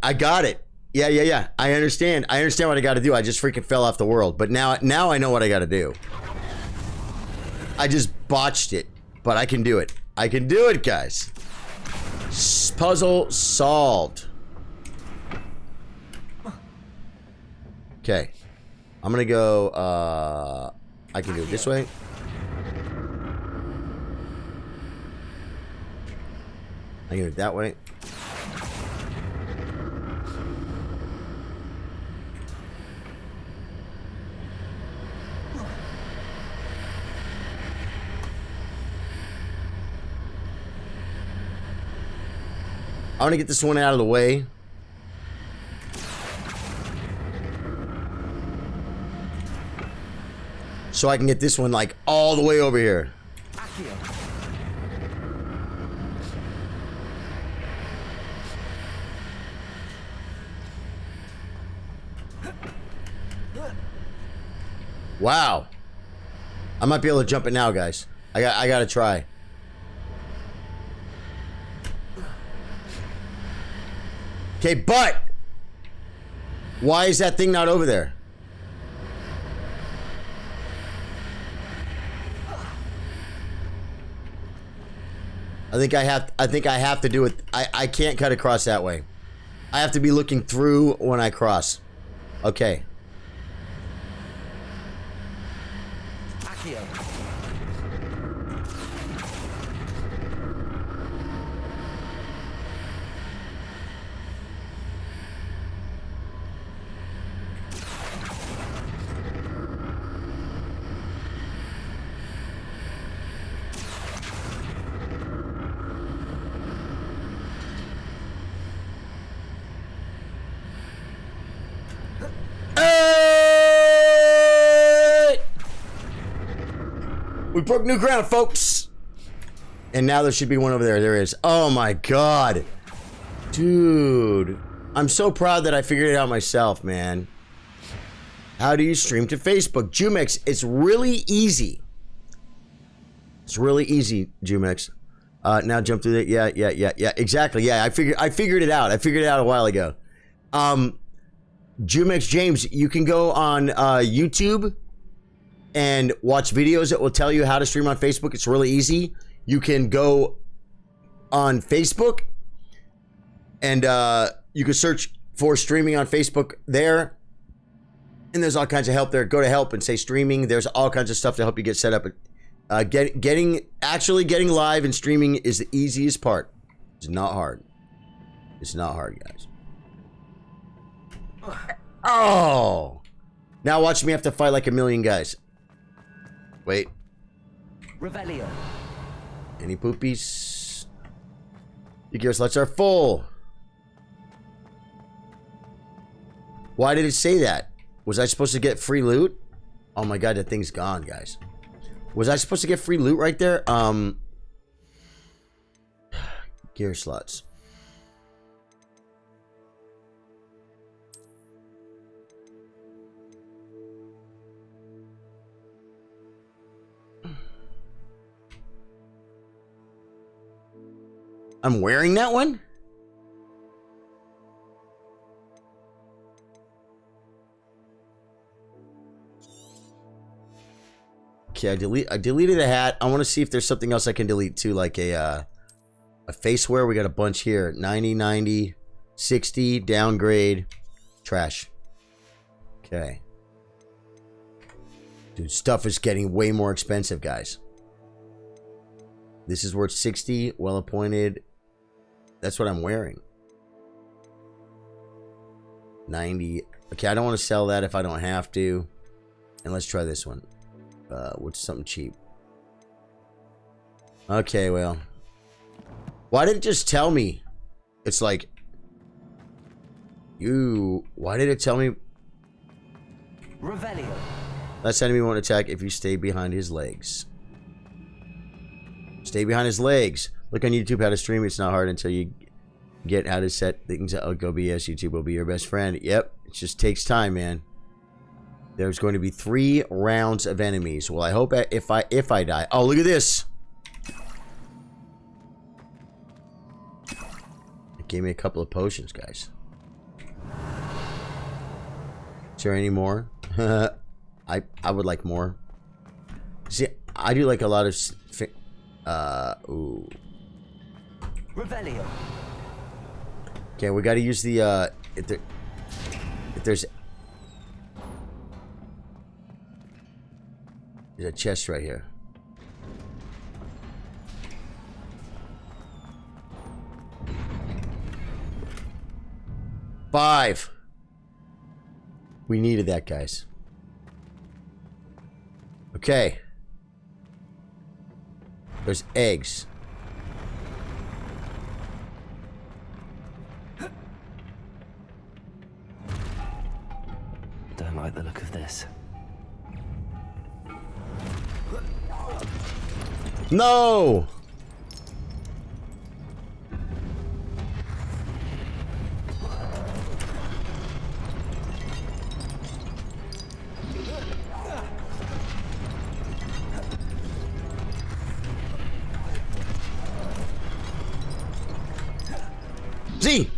I got it. Yeah. I understand. I understand what I got to do. I just freaking fell off the world. But now I know what I got to do. I just botched it, but I can do it. I can do it, guys. Puzzle solved. Okay. I'm gonna go, I can do it this way. I can do it that way. I want to get this one out of the way. So I can get this one like all the way over here. Wow. I might be able to jump it now, guys. I gotta try. Okay, but why is that thing not over there? I think I have to do it. I can't cut across that way. I have to be looking through when I cross. Okay. We broke new ground, folks. And now there should be one over there. There is. Oh my god. Dude. I'm so proud that I figured it out myself, man. How do you stream to Facebook? Jumex, it's really easy. It's really easy, Jumex. Now jump through that. Yeah. Exactly. Yeah, I figured it out. I figured it out a while ago. Jumex James, you can go on YouTube and watch videos that will tell you how to stream on Facebook. It's really easy. You can go on Facebook and you can search for streaming on Facebook there. And there's all kinds of help there. Go to help and say streaming. There's all kinds of stuff to help you get set up. Actually getting live and streaming is the easiest part. It's not hard. It's not hard, guys. Oh! Now watch me have to fight like a million guys. Wait. Revelio. Any poopies? Your gear slots are full. Why did it say that? Was I supposed to get free loot? Oh my god, that thing's gone, guys. Was I supposed to get free loot right there? Gear slots. I'm wearing that one? Okay, I deleted a hat. I want to see if there's something else I can delete too, like a face wear. We got a bunch here. 90, 90, 60, downgrade, trash. Okay. Dude, stuff is getting way more expensive, guys. This is worth 60, well appointed. That's what I'm wearing. 90. Okay, I don't want to sell that if I don't have to. And let's try this one. What's something cheap? Okay, well. Why did it just tell me? It's like... Why did it tell me? Revelio. Last enemy won't attack if you stay behind his legs. Stay behind his legs. Look on YouTube how to stream. It's not hard until you get how to set things up. Go BS. YouTube will be your best friend. Yep. It just takes time, man. There's going to be 3 rounds of enemies. Well, I hope if I die. Oh, look at this. It gave me a couple of potions, guys. Is there any more? I would like more. See, I do like a lot of... ooh. Revelio. Okay, we got to use the if there's a chest right here. Five. We needed that, guys. Okay. There's eggs. Don't like the look of this. No! Z!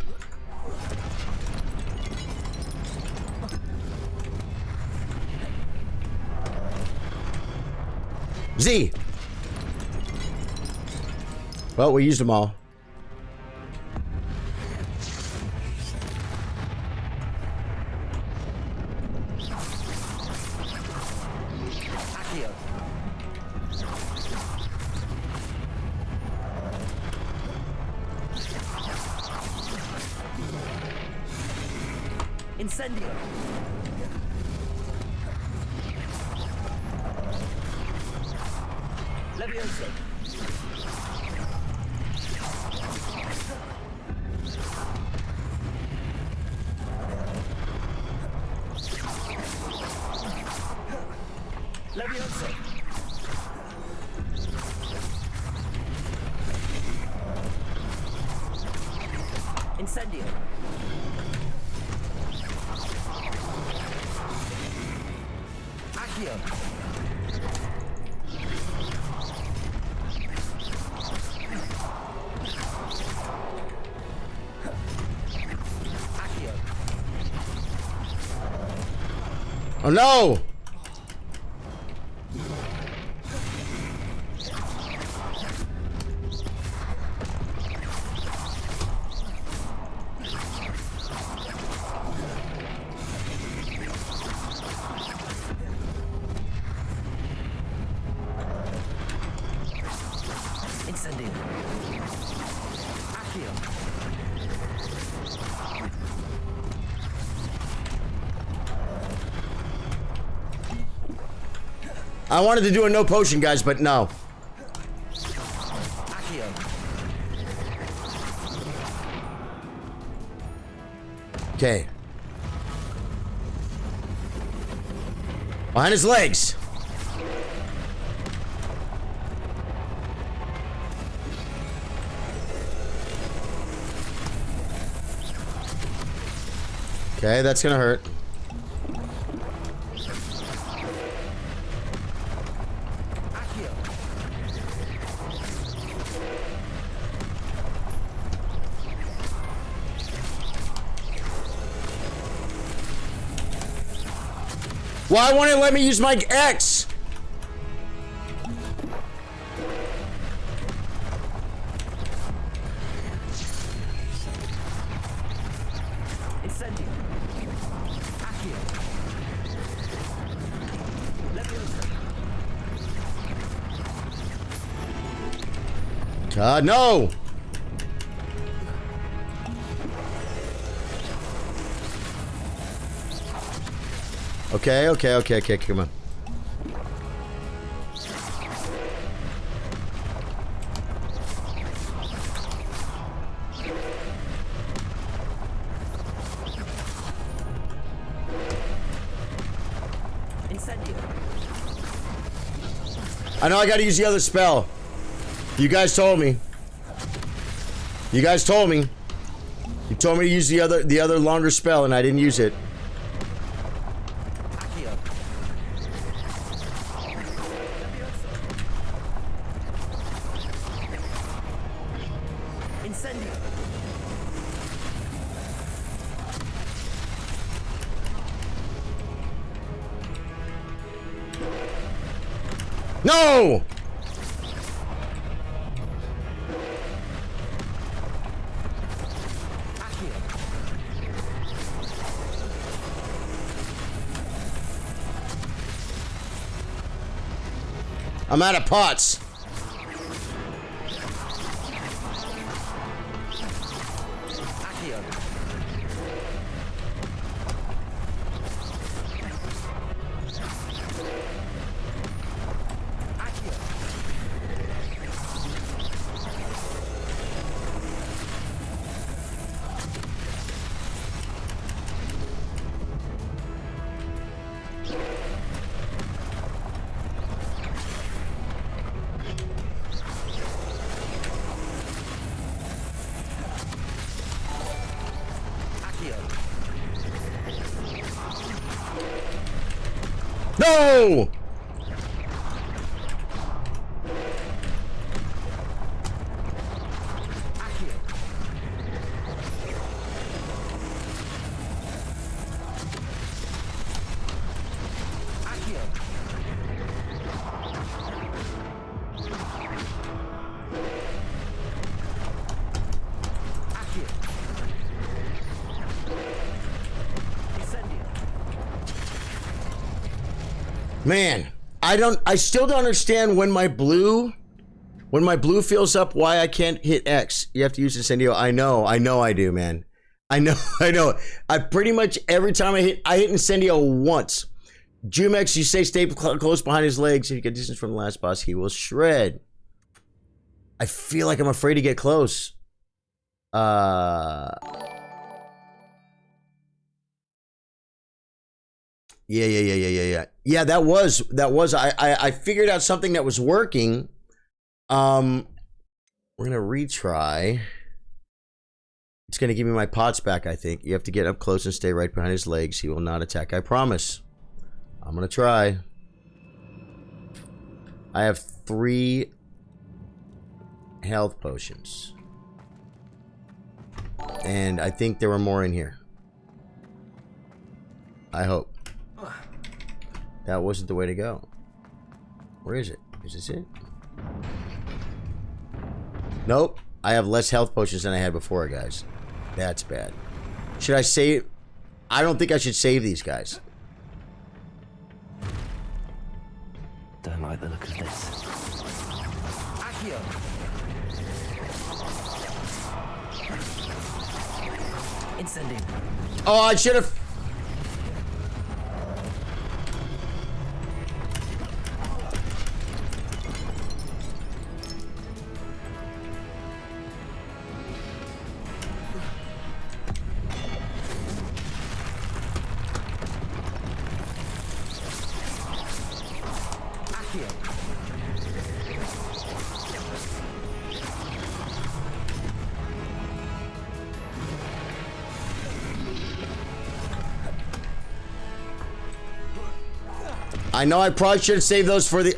Z! Well, we used them all. Incendio. Levioso. Levioso. Incendio. Accio. Accio. Oh no! Incendio. Accio. I wanted to do a no potion, guys, but no. Accio. Okay. Behind his legs. Okay, that's gonna hurt. Accio. Why won't it let me use my X? Incendio. Accio. Leviosa. God, no! Okay, come on. Incendio. I know I gotta use the other spell. You guys told me. You guys told me. You told me to use the other longer spell and I didn't use it. Accio. Incendio. No! Accio. I'm out of pots. Accio. Accio. Accio. No! Accio. Accio. Accio. Incendio. Man, I still don't understand when my blue fills up why I can't hit X. You have to use Incendio. I know I do, man. I know. I pretty much every time I hit Incendio once. Jumex, you say stay close behind his legs. If you get distance from the last boss, he will shred. I feel like I'm afraid to get close. Yeah, that was I figured out something that was working. We're gonna retry. It's going to give me my pots back, I think. You have to get up close and stay right behind his legs. He will not attack. I promise. I'm going to try. I have 3 health potions. And I think there were more in here. I hope. That wasn't the way to go. Where is it? Is this it? Nope. I have less health potions than I had before, guys. That's bad. Should I save? I don't think I should save these guys. Don't like the look of this. Accio. Incendium. Oh, I should have. I know I probably should have saved those for the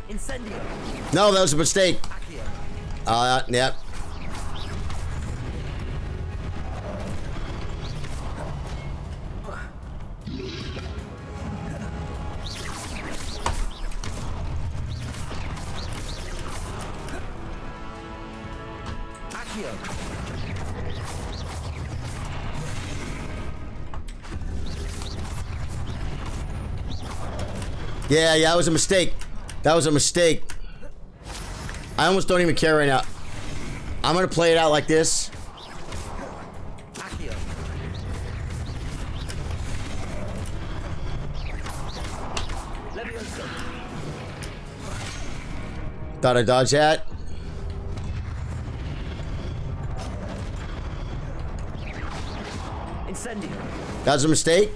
Incendio. No, that was a mistake. Yep. Yeah, that was a mistake. That was a mistake. I almost don't even care right now. I'm gonna play it out like this. Thought I dodged that. That was a mistake.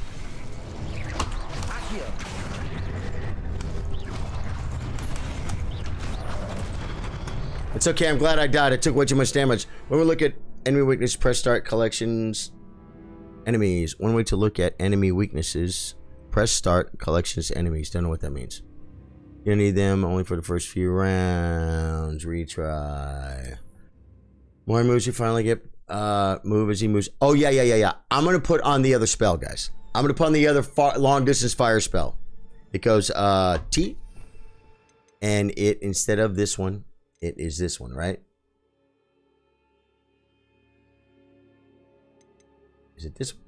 It's okay, I'm glad I died. I took way too much damage. When we look at enemy weakness, press start collections enemies. One way to look at enemy weaknesses, press start collections enemies. Don't know what that means. You don't need them only for the first few rounds. Retry. More moves you finally get. Move as he moves. Oh, yeah. I'm going to put on the other spell, guys. I'm going to put on the other long distance fire spell. It goes T. And it, instead of this one, it is this one, right? Is it this one?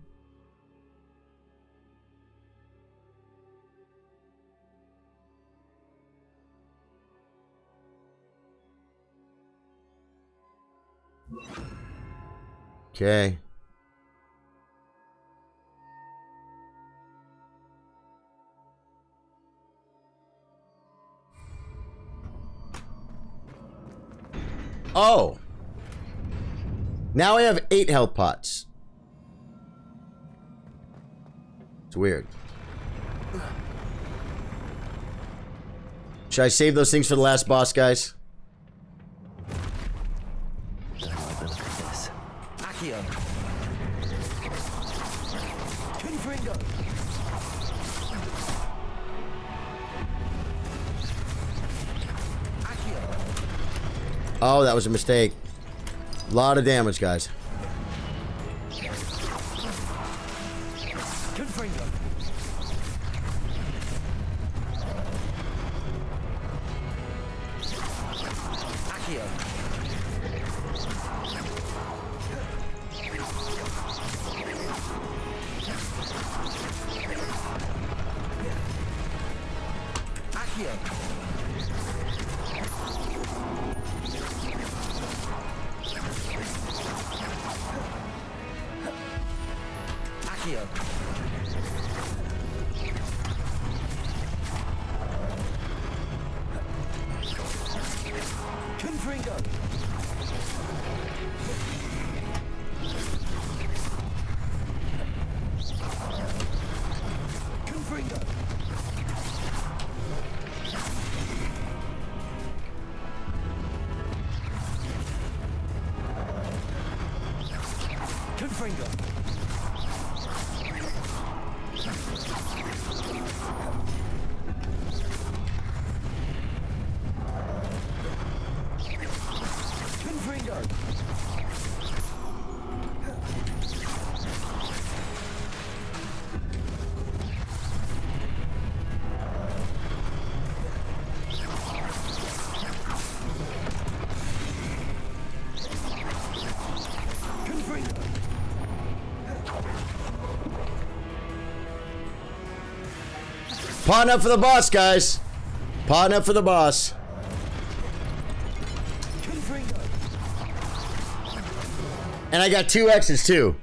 Okay. Oh. Now I have 8 health pots. It's weird. Should I save those things for the last boss, guys? Oh, that was a mistake. A lot of damage, guys. Pawn up for the boss, guys. Pawn up for the boss. And I got 2 X's too.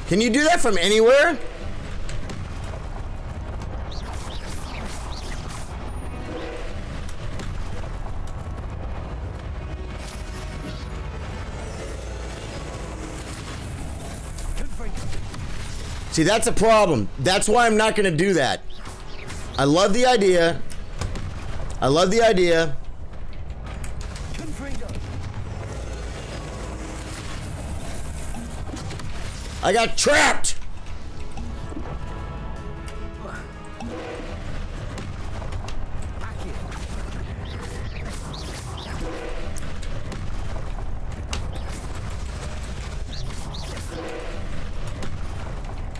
Can you do that from anywhere? See, that's a problem. That's why I'm not going to do that. I love the idea. I love the idea. I got trapped!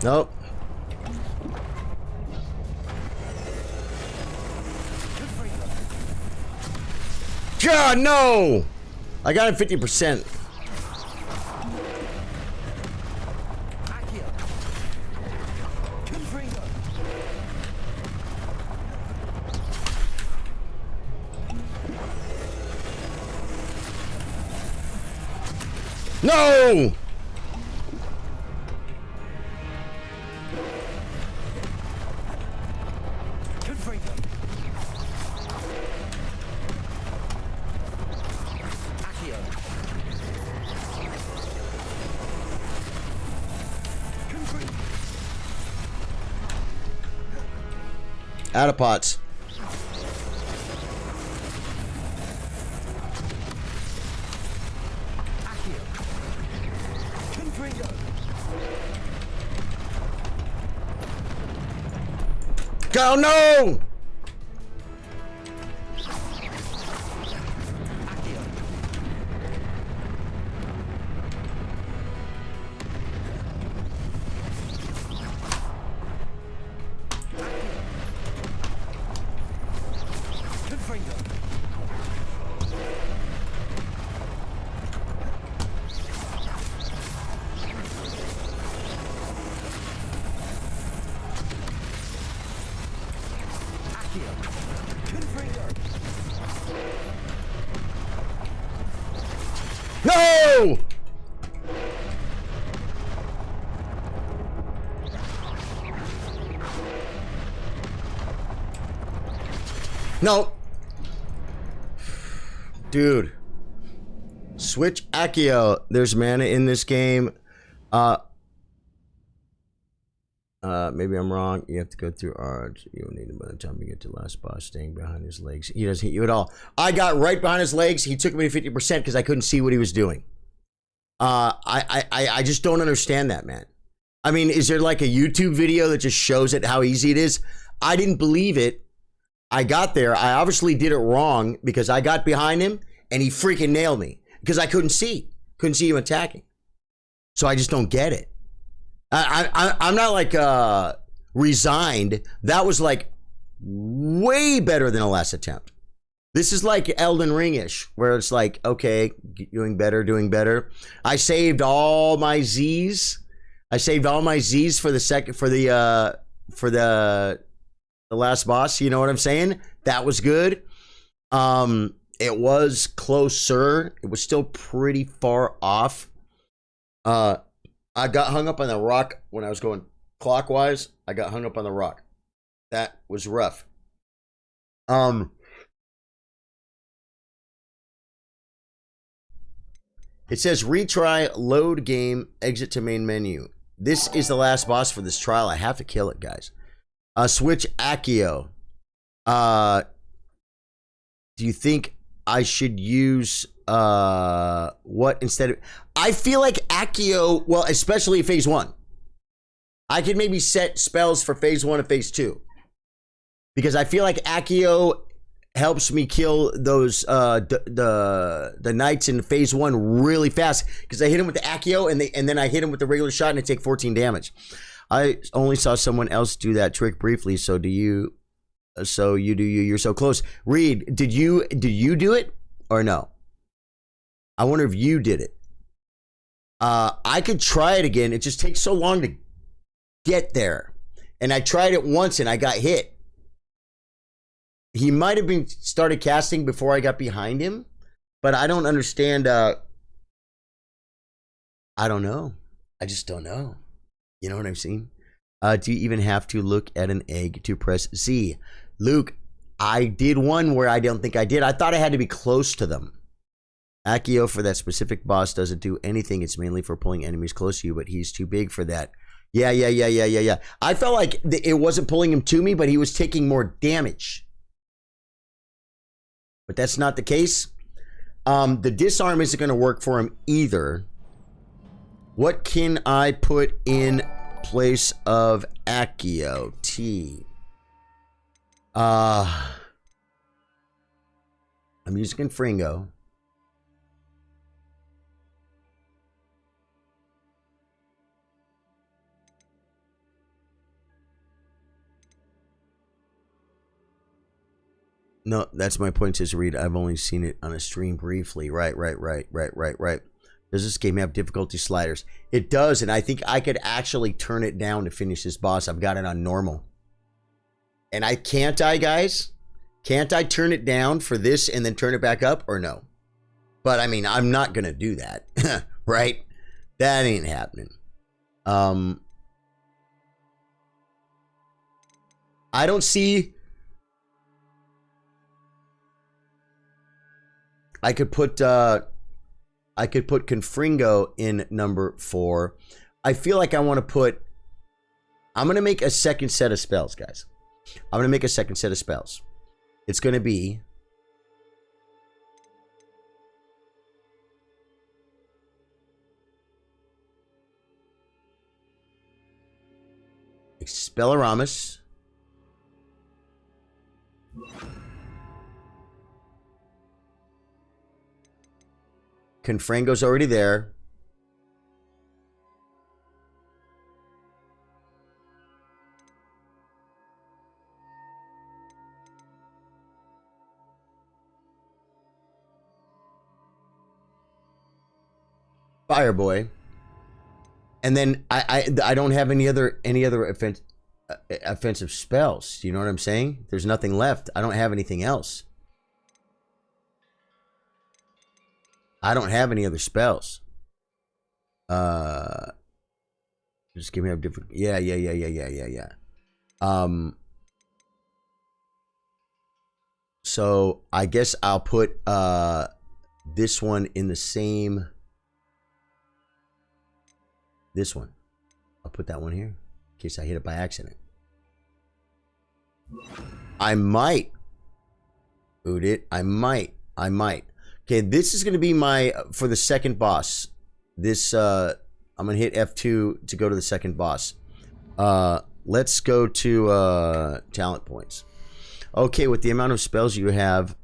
Nope. God, no! I got him 50%. No! Out of pots. Go, no! No! No. Dude. Switch Accio. There's mana in this game. Maybe I'm wrong. You have to go through Arch. You don't need him by the time you get to the last boss, staying behind his legs. He doesn't hit you at all. I got right behind his legs. He took me to 50% because I couldn't see what he was doing. I just don't understand that, man. I mean, is there like a YouTube video that just shows it how easy it is? I didn't believe it. I got there. I obviously did it wrong because I got behind him and he freaking nailed me because I couldn't see him attacking. So I just don't get it. I'm not like resigned. That was like way better than the last attempt. This is like Elden Ring-ish, where it's like, okay, doing better, doing better. I saved all my Z's. I saved all my Z's for the last boss. You know what I'm saying? That was good. It was closer. It was still pretty far off. I got hung up on the rock when I was going clockwise. I got hung up on the rock. That was rough. It says retry, load game, exit to main menu. This is the last boss for this trial. I have to kill it, guys. Switch Accio. Do you think I should use what instead of? I feel like Accio, well, especially phase 1. I could maybe set spells for phase 1 and phase 2. Because I feel like Accio helps me kill those the knights in phase 1 really fast, because I hit him with the Accio and then I hit him with the regular shot and I take 14 damage. I only saw someone else do that trick briefly, so do you. So you do you. You're so close. Reed, did you do it or no? I wonder if you did it. I could try it again. It just takes so long to get there. And I tried it once and I got hit. He might have been started casting before I got behind him, but I don't understand. I don't know. I just don't know. You know what I'm saying? Do you even have to look at an egg to press Z? Luke, I did one where I don't think I did. I thought I had to be close to them. Accio for that specific boss doesn't do anything. It's mainly for pulling enemies close to you, but he's too big for that. Yeah. I felt like it wasn't pulling him to me, but he was taking more damage. But that's not the case. The disarm isn't going to work for him either. What can I put in place of Accio? T. I'm using Fringo. No, that's my point, says Reed. I've only seen it on a stream briefly. Right. Does this game have difficulty sliders? It does, and I think I could actually turn it down to finish this boss. I've got it on normal. And can't I, guys? Can't I turn it down for this and then turn it back up, or no? But, I mean, I'm not going to do that, right? That ain't happening. I don't see... I could put Confringo in number 4. I feel like I want to put... I'm going to make a second set of spells, guys. I'm going to make a second set of spells. It's going to be... Expelloramus. Confrango's already there. Fireboy. And then I don't have any other offensive spells. Do you know what I'm saying? There's nothing left. I don't have anything else. I don't have any other spells. Just give me a different... Yeah. So I guess I'll put this one in the same... This one. I'll put that one here in case I hit it by accident. I might. Udit. I might. Okay, this is going to be my, for the second boss. This, I'm going to hit F2 to go to the second boss. Let's go to talent points. Okay, with the amount of spells you have,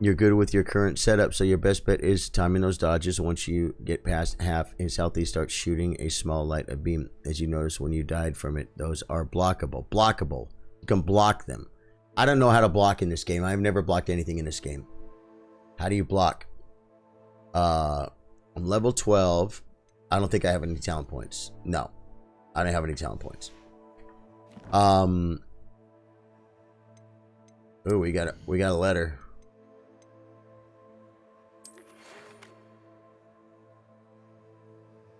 you're good with your current setup, so your best bet is timing those dodges. Once you get past half his health, he starts shooting a small light of beam. As you notice when you died from it, those are blockable. You can block them. I don't know how to block in this game. I've never blocked anything in this game. How do you block? I'm level 12. I don't think I have any talent points. No. I don't have any talent points. Oh, we got a letter.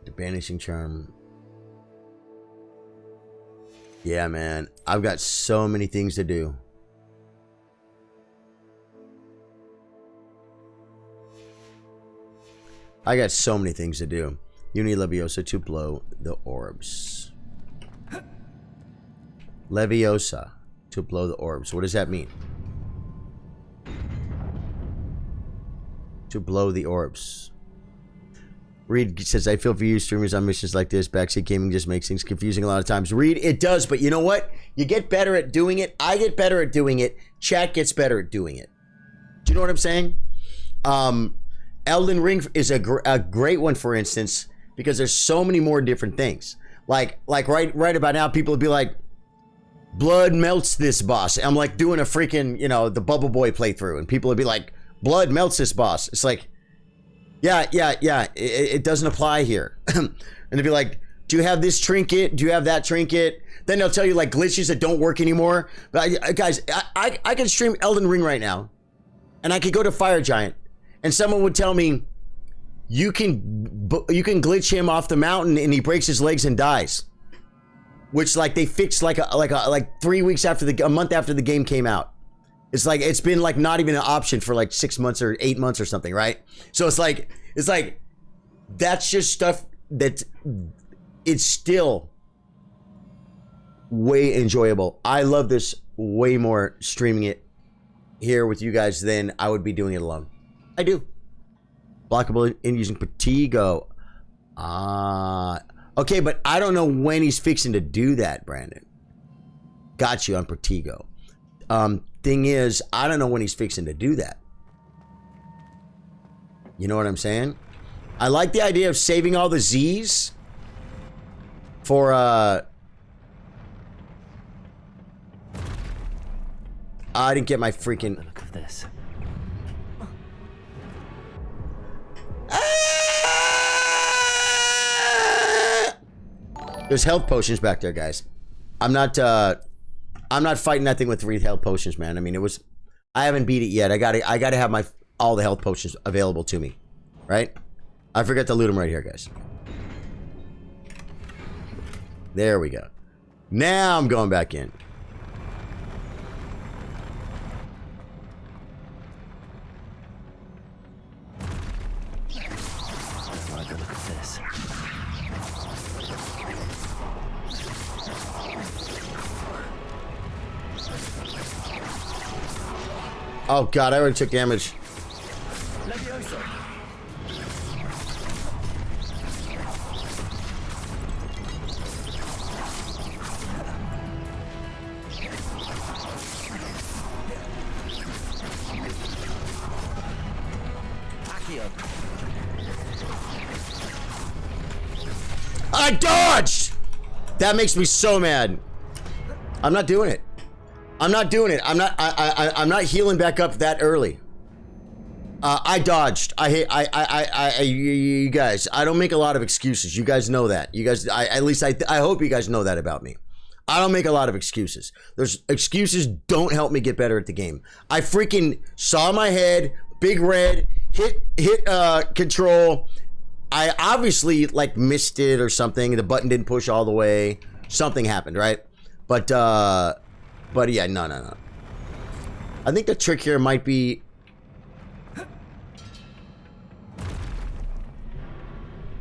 The banishing charm. Yeah, man. I've got so many things to do. I got so many things to do. You need Leviosa to blow the orbs. Leviosa to blow the orbs. What does that mean? To blow the orbs. Reed says, I feel for you streamers on missions like this. Backseat gaming just makes things confusing a lot of times. Reed, it does, but you know what? You get better at doing it. I get better at doing it. Chat gets better at doing it. Do you know what I'm saying? Elden Ring is a great one, for instance, because there's so many more different things. Like right about now, people would be like, blood melts this boss. I'm like doing a freaking, you know, the Bubble Boy playthrough, and people would be like, blood melts this boss. It's like, yeah. It doesn't apply here. And they'd be like, do you have this trinket? Do you have that trinket? Then they'll tell you like glitches that don't work anymore. But guys, I can stream Elden Ring right now, and I could go to Fire Giant, and someone would tell me, you can glitch him off the mountain, and he breaks his legs and dies. Which like they fixed like 3 weeks after a month after the game came out. It's like it's been like not even an option for like 6 months or 8 months or something, right? So it's like that's just stuff that it's still way enjoyable. I love this way more streaming it here with you guys than I would be doing it alone. I do. Blockable in using Protego. Okay, but I don't know when he's fixing to do that, Brandon. Got you on Protego. Thing is, I don't know when he's fixing to do that. You know what I'm saying? I like the idea of saving all the Z's for I didn't get my freaking Look at this. There's health potions back there, guys. I'm not fighting nothing with 3 health potions, man. I mean, I haven't beat it yet. I gotta have all the health potions available to me, right? I forgot to loot them right here, guys. There we go. Now I'm going back in. Right, look at this. Oh god, I already took damage. I dodged! That makes me so mad. I'm not doing it. I'm not doing it. I'm not healing back up that early. I dodged. You guys, I don't make a lot of excuses. You guys know that. You guys, I hope you guys know that about me. I don't make a lot of excuses. Excuses don't help me get better at the game. I freaking saw my head, big red, hit control. I obviously like missed it or something. The button didn't push all the way. Something happened, right? But yeah, no. I think the trick here might be.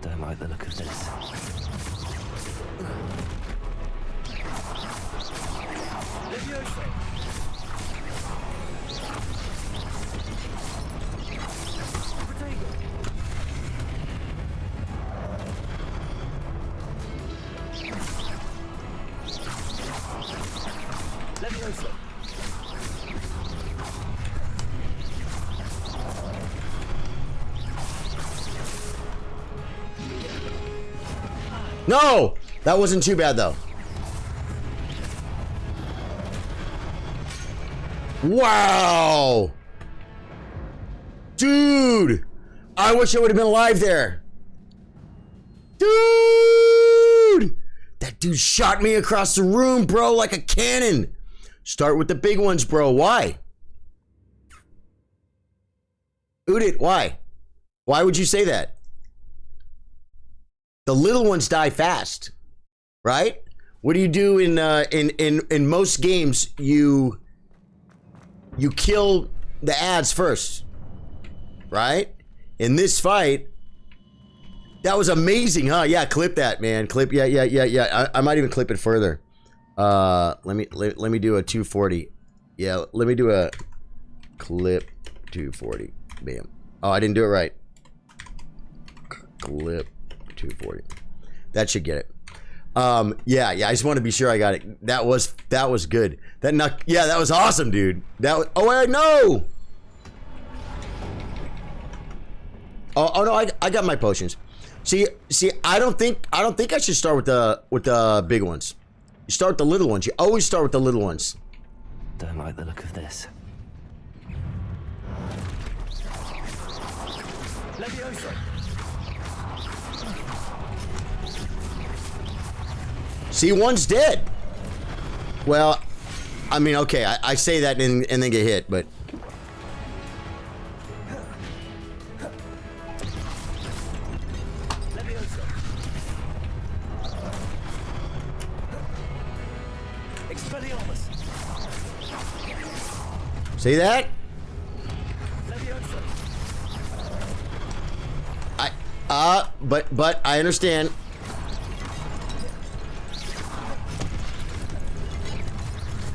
Don't like the look of this. No! That wasn't too bad, though. Wow. Dude. I wish I would have been alive there. Dude. That dude shot me across the room, bro, like a cannon. Start with the big ones, bro. Why? Udit, why? Why would you say that? The little ones die fast, right? What do you do in most games? You kill the ads first, right? In this fight, that was amazing, huh? Yeah, clip that, man. Clip, yeah. I might even clip it further. Let me do a 240. Yeah, let me do a clip 240. Bam. Oh, I didn't do it right. Clip 240. That should get it. Yeah. I just want to be sure I got it. That was good. That was awesome, dude. That was, oh wait, no. Oh no, I got my potions. See, I don't think I should start with the big ones. You start with the little ones. You always start with the little ones. Don't like the look of this. See, one's dead. Well, I mean, okay, I say that and then get hit, but see that? But I understand.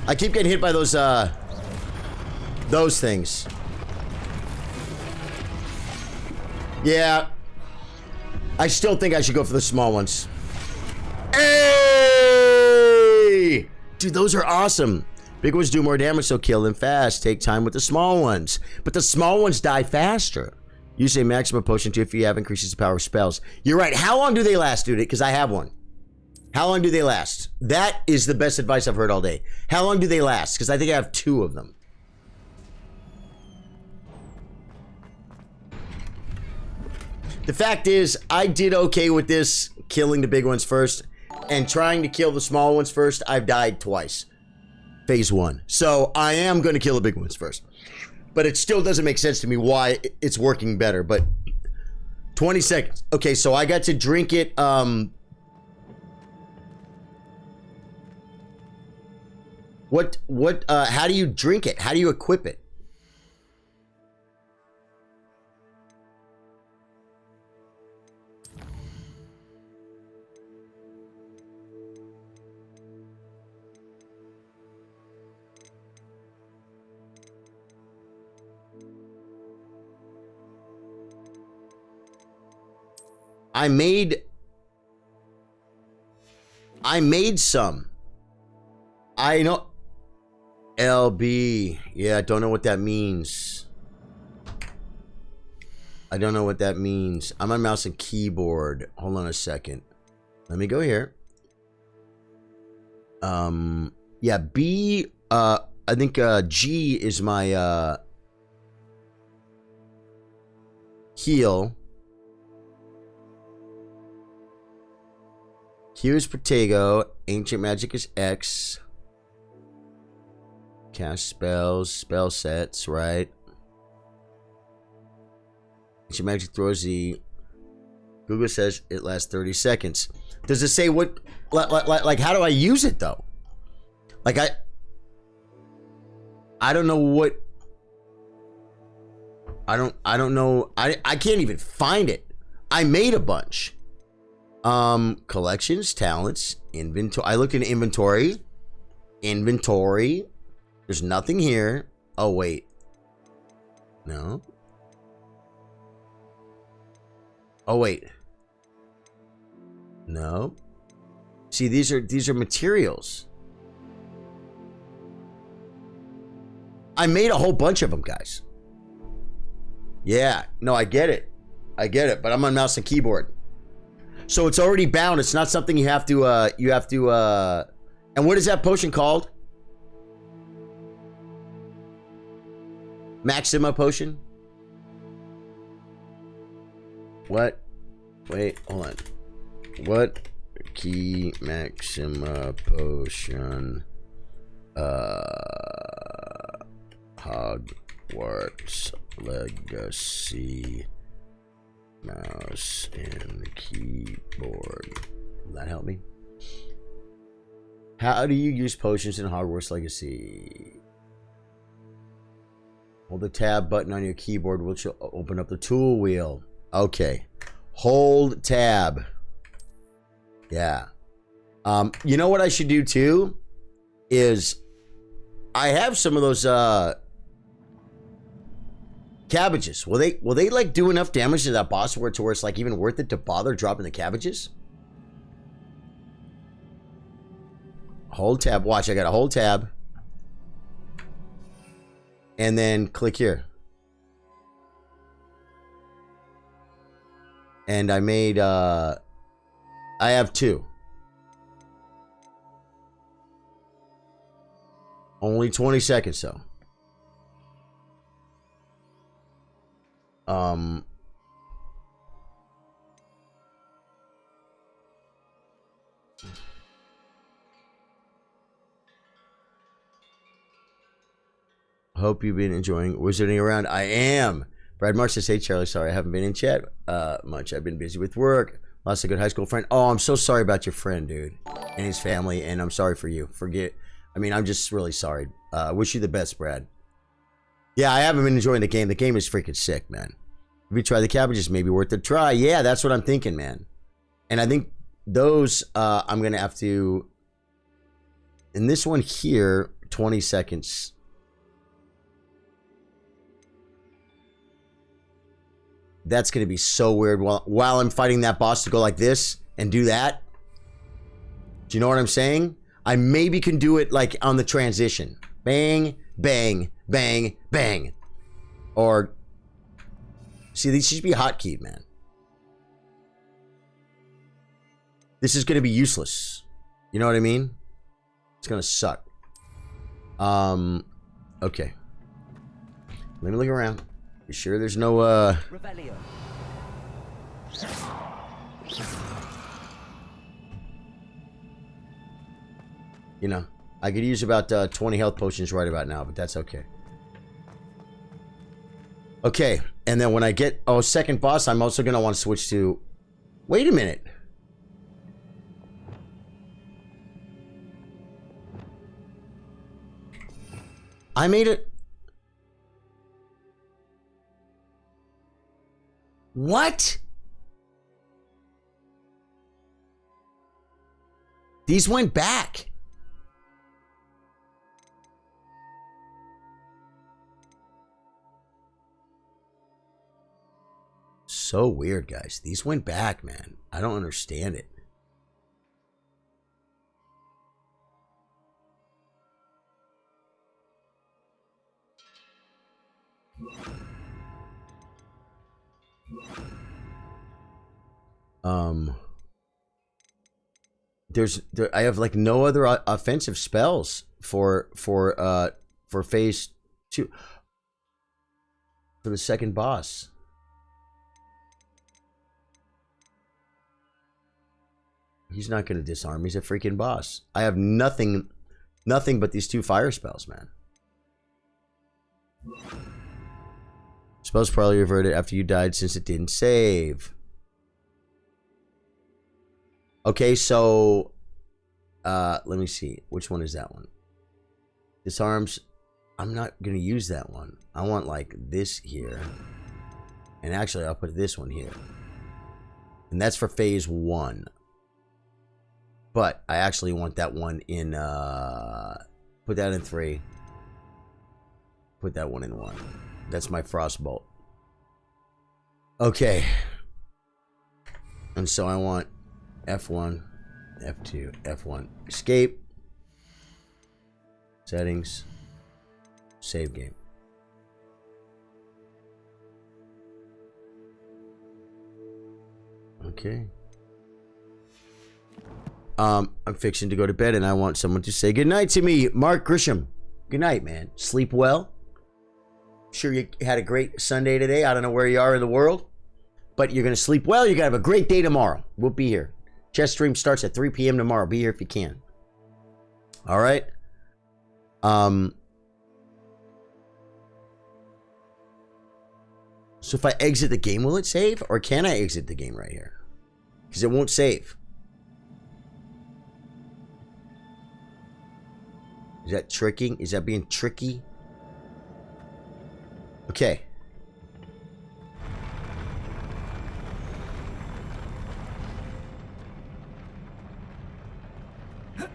I keep getting hit by those things. Yeah. I still think I should go for the small ones. Hey! Dude, those are awesome. Big ones do more damage, so kill them fast. Take time with the small ones. But the small ones die faster. Use a maximum potion too if you have increases the power of spells. You're right. How long do they last, dude? Because I have one. How long do they last? That is the best advice I've heard all day. How long do they last? Because I think I have 2 of them. The fact is, I did okay with this, killing the big ones first, and trying to kill the small ones first. I've died twice. Phase 1. So I am going to kill the big ones first. But it still doesn't make sense to me why it's working better. But 20 seconds. Okay, so I got to drink it. How do you drink it? How do you equip it? I made some. I know. LB. Yeah, I don't know what that means. I don't know what that means. I'm on mouse and keyboard. Hold on a second. Let me go here. Yeah, B, I think G is my heal. Q is Protego. Ancient Magic is X. Cast spells, spell sets, right? Ancient Magic throws Z. Google says it lasts 30 seconds. Does it say what, like how do I use it though? Like I don't know what, I don't know. I can't even find it. I made a bunch. Collections, talents, inventory. I look in inventory. There's nothing here. Oh wait. No. Oh wait. No. See, these are materials. I made a whole bunch of them, guys. Yeah. No, I get it. But I'm on mouse and keyboard. So it's already bound. It's not something you have to, and what is that potion called? Maxima potion? What? Wait, hold on. What key Maxima potion? Hogwarts Legacy mouse and keyboard. Will that help me? How do you use potions in Hogwarts Legacy? Hold the tab button on your keyboard, which will open up the tool wheel. Okay. Hold tab. Yeah. You know what I should do too? Is I have some of those cabbages. Will they like do enough damage to that boss where it's like even worth it to bother dropping the cabbages? Hold tab. Watch, I got to hold tab. And then click here. And I made I have 2. Only 20 seconds though. Hope you've been enjoying wizarding around. I am. Brad Marsh says, hey, Charlie, sorry I haven't been in chat much. I've been busy with work. Lost a good high school friend. Oh, I'm so sorry about your friend, dude, and his family, and I'm sorry for you. I'm just really sorry. Wish you the best, Brad. Yeah, I haven't been enjoying the game. The game is freaking sick, man. If you try the cabbages, maybe worth a try. Yeah, that's what I'm thinking, man. And I think those, I'm going to have to, in this one here, 20 seconds. That's going to be so weird while I'm fighting that boss to go like this and do that. Do you know what I'm saying? I maybe can do it like on the transition. Bang, bang, bang, bang. Or, see, these should be hotkeyed, man. This is going to be useless. You know what I mean? It's going to suck. Okay. Let me look around. You sure there's no, Revelio. You know, I could use about 20 health potions right about now, but that's okay. Okay, and then when I get... Oh, second boss, I'm also going to want to switch to... Wait a minute. I made it... What? These went back. So weird, guys. These went back, man. I don't understand it. I have like no other offensive spells for phase 2 for the second boss. He's not going to disarm. He's a freaking boss. I have nothing but these 2 fire spells, man. Spells probably reverted after you died since it didn't save. Okay, so let me see. Which one is that one? Disarms. I'm not going to use that one. I want like this here. And actually, I'll put this one here. And that's for phase 1. But I actually want that one in, put that in 3. Put that one in 1. That's my frostbolt. Okay. And so I want F1, F2, F1. Escape. Settings. Save game. Okay. I'm fixing to go to bed and I want someone to say goodnight to me. Mark Grisham. Good night, man. Sleep well. Sure you had a great Sunday today. I don't know where you are in the world, but you're going to sleep well. You're going to have a great day tomorrow. We'll be here. Chess stream starts at 3 p.m. tomorrow. Be here if you can. All right. So if I exit the game, will it save? Or can I exit the game right here? Because it won't save. Is that tricking? Is that being tricky? Okay. Don't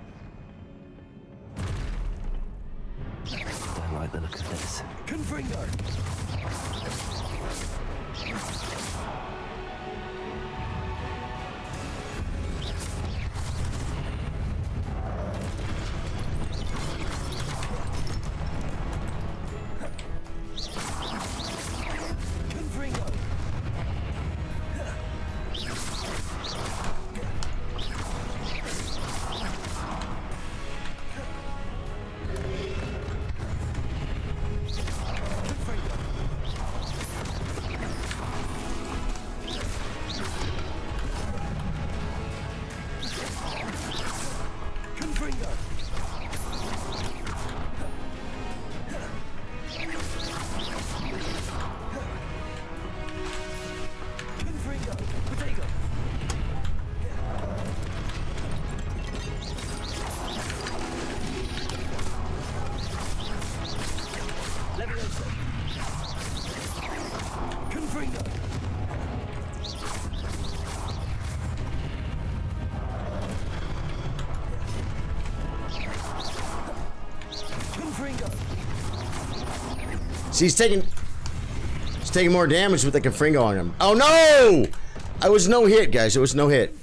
like the look of this. Confringo. See, he's taking more damage with the Confringo on him. Oh no! I was no hit, guys. It was no hit.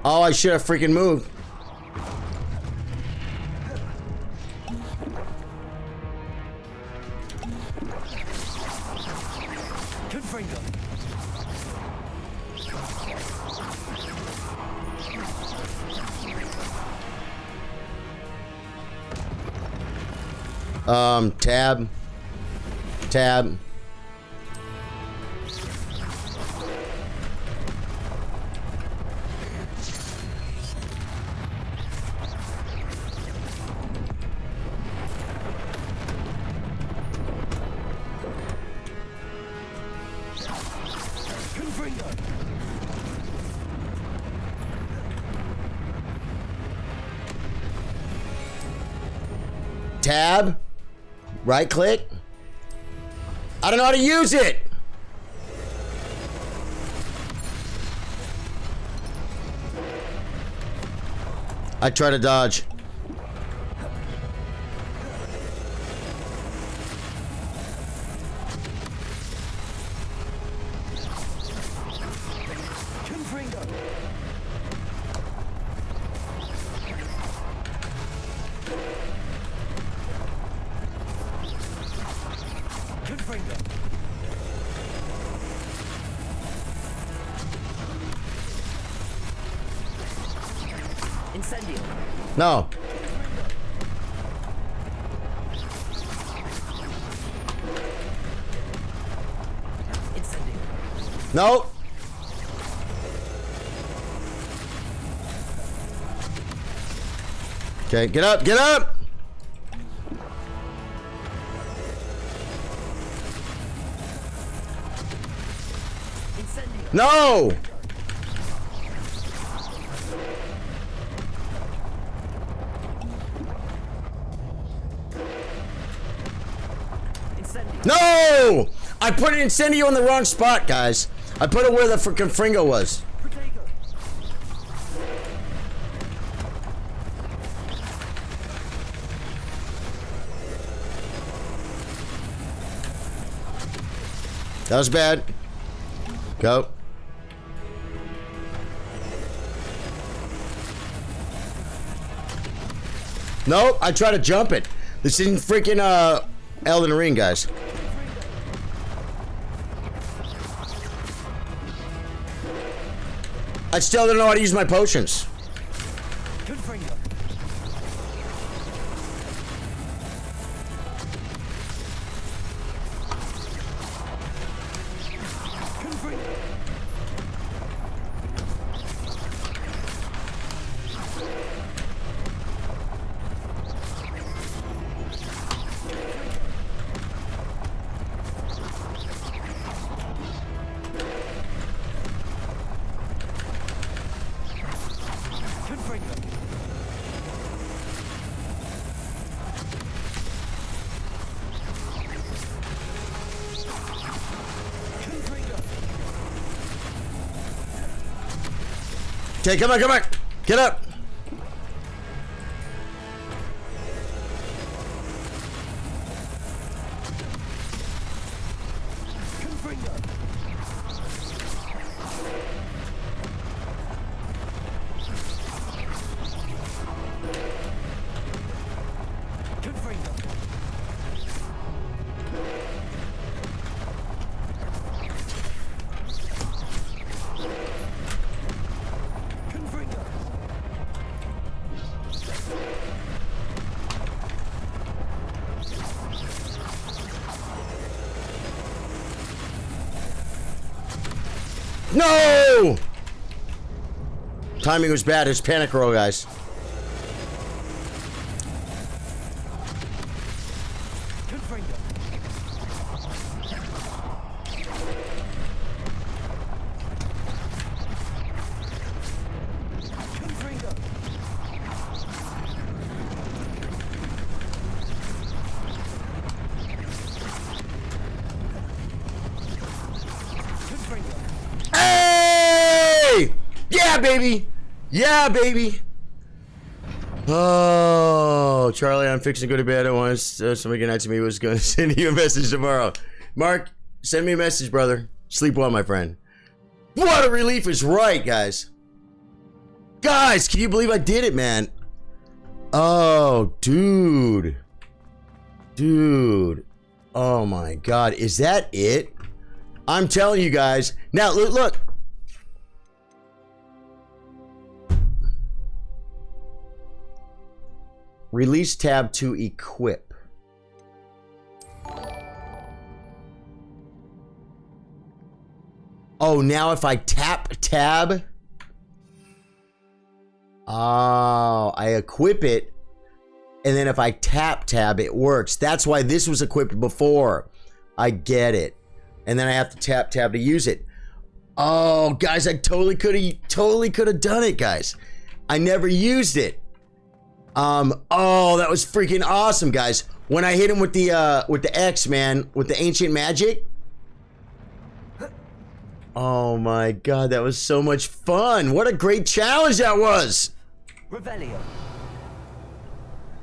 Oh, I should have freaking moved. Tab. Tab. Tab. Right click. I don't know how to use it. I try to dodge. No. No. Okay, get up, get up. No. No! I put an incendio in the wrong spot, guys. I put it where the freaking Fringo was. That was bad. Go. Nope, I tried to jump it. This isn't freaking Elden Ring, guys. I still don't know how to use my potions. Okay, come on, come on. Get up. No! Timing was bad. It's panic roll, guys. Yeah, baby. Yeah, baby. Oh, Charlie, I'm fixing to go to bed. I want somebody get out to me. Was going to send you a message tomorrow. Mark, send me a message, brother. Sleep well, my friend. What a relief is right, guys. Guys, can you believe I did it, man? Oh, dude. Dude. Oh, my God. Is that it? I'm telling you guys. Now, look. Release tab to equip. Oh, now if I tap tab. Oh, I equip it. And then if I tap tab, it works. That's why this was equipped before. I get it. And then I have to tap tab to use it. Oh, guys, I totally could have done it, guys. I never used it. Oh, that was freaking awesome, guys. When I hit him with the X, man, with the ancient magic. Oh my God, that was so much fun. What a great challenge that was. Revelio.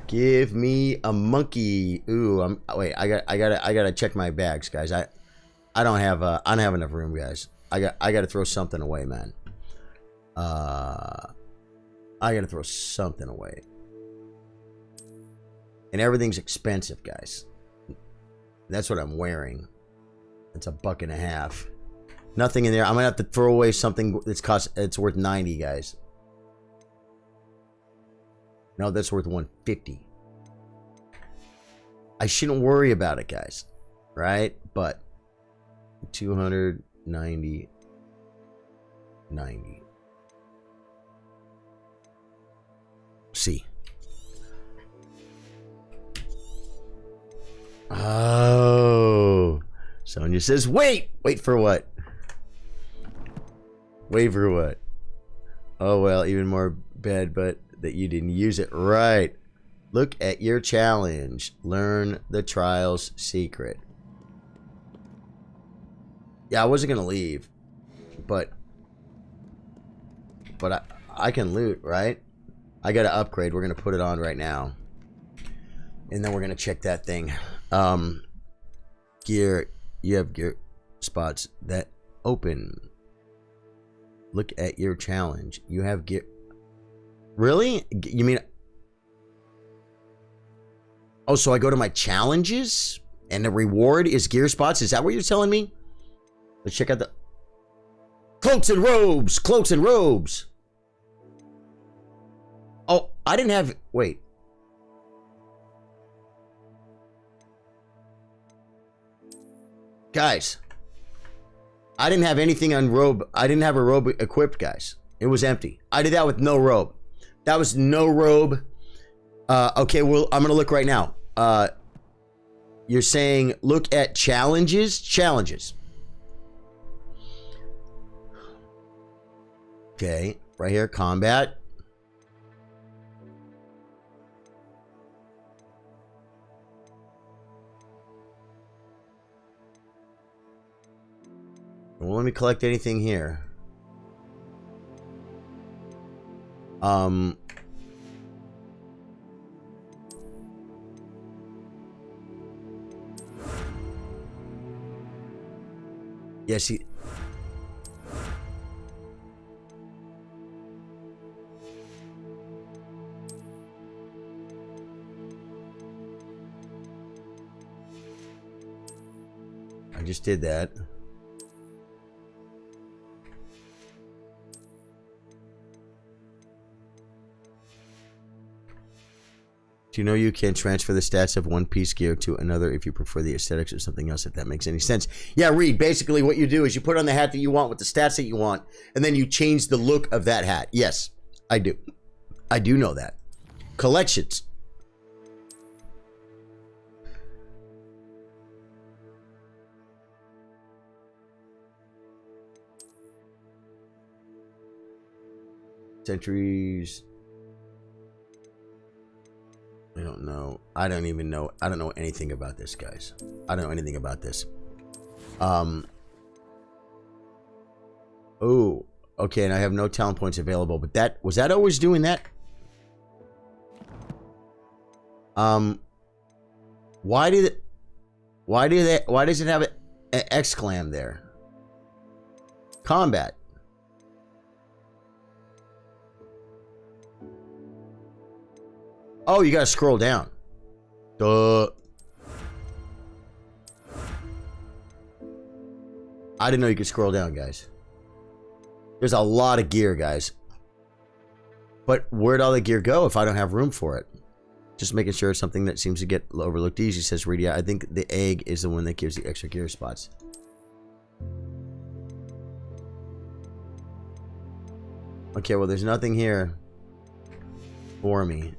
Give me a monkey. Ooh, wait, I gotta check my bags, guys. I don't have enough room, guys. I gotta throw something away, man. I gotta throw something away. And everything's expensive, guys. That's what I'm wearing. It's $1.50. Nothing in there. I'm gonna have to throw away something it's worth 90, guys. No, that's worth 150. I shouldn't worry about it, guys. Right? But 290, 90. See. Oh, Sonia says, wait for what? Wait for what? Oh, well, even more bad, but that you didn't use it. Right. Look at your challenge. Learn the trial's secret. Yeah, I wasn't going to leave, but I can loot, right? I got to upgrade. We're going to put it on right now. And then we're going to check that thing. Gear. You have gear spots that open. Look at your challenge. You have gear. Really? You mean... Oh, so I go to my challenges? And the reward is gear spots? Is that what you're telling me? Let's check out the... Cloaks and robes. Cloaks and robes. Oh, I didn't have... Wait. Guys. I didn't have anything on robe. I didn't have a robe equipped, guys. It was empty. I did that with no robe. That was no robe. Okay, well, I'm going to look right now. You're saying look at challenges? Challenges. Okay, right here, combat. Well, let me collect anything here. Yes, he... I just did that. Do you know you can transfer the stats of one piece gear to another if you prefer the aesthetics or something else, if that makes any sense? Yeah, Reed, basically what you do is you put on the hat that you want with the stats that you want, and then you change the look of that hat. Yes, I do. I do know that. Collections. Centuries. I don't know. I don't even know. I don't know anything about this, guys. I don't know anything about this. Oh, okay. And I have no talent points available. But that was that always doing that? Why does it have an exclam there? Combat. Oh, you gotta scroll down. Duh. I didn't know you could scroll down, guys. There's a lot of gear, guys. But where'd all the gear go if I don't have room for it? Just making sure it's something that seems to get overlooked easy, says Redia. I think the egg is the one that gives the extra gear spots. Okay, well, there's nothing here for me.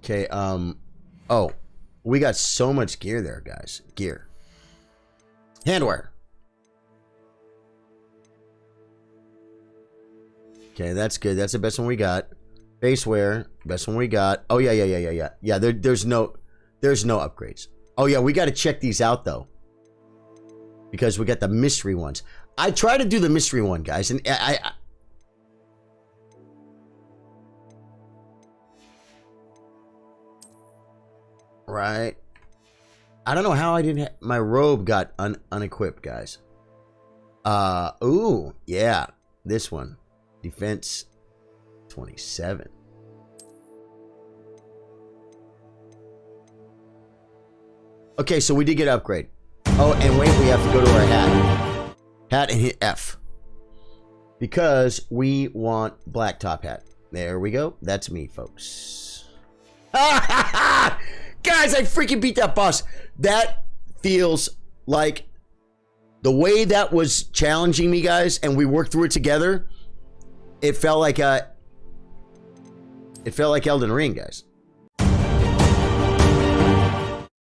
Okay, oh, we got so much gear there, guys. Gear. Handwear. Okay, that's good. That's the best one we got. Basewear, best one we got. Oh, yeah. Yeah, there's no upgrades. Oh, yeah, we got to check these out, though. Because we got the mystery ones. I try to do the mystery one, guys, and I right. I don't know how I didn't my robe got unequipped, guys. Ooh, yeah. This one. Defense 27. Okay, so we did get an upgrade. Oh, and wait, we have to go to our hat. Hat and hit F. Because we want black top hat. There we go. That's me, folks. Guys, I freaking beat that boss. That feels like the way that was challenging me, guys, and we worked through it together. It felt like Elden Ring, guys.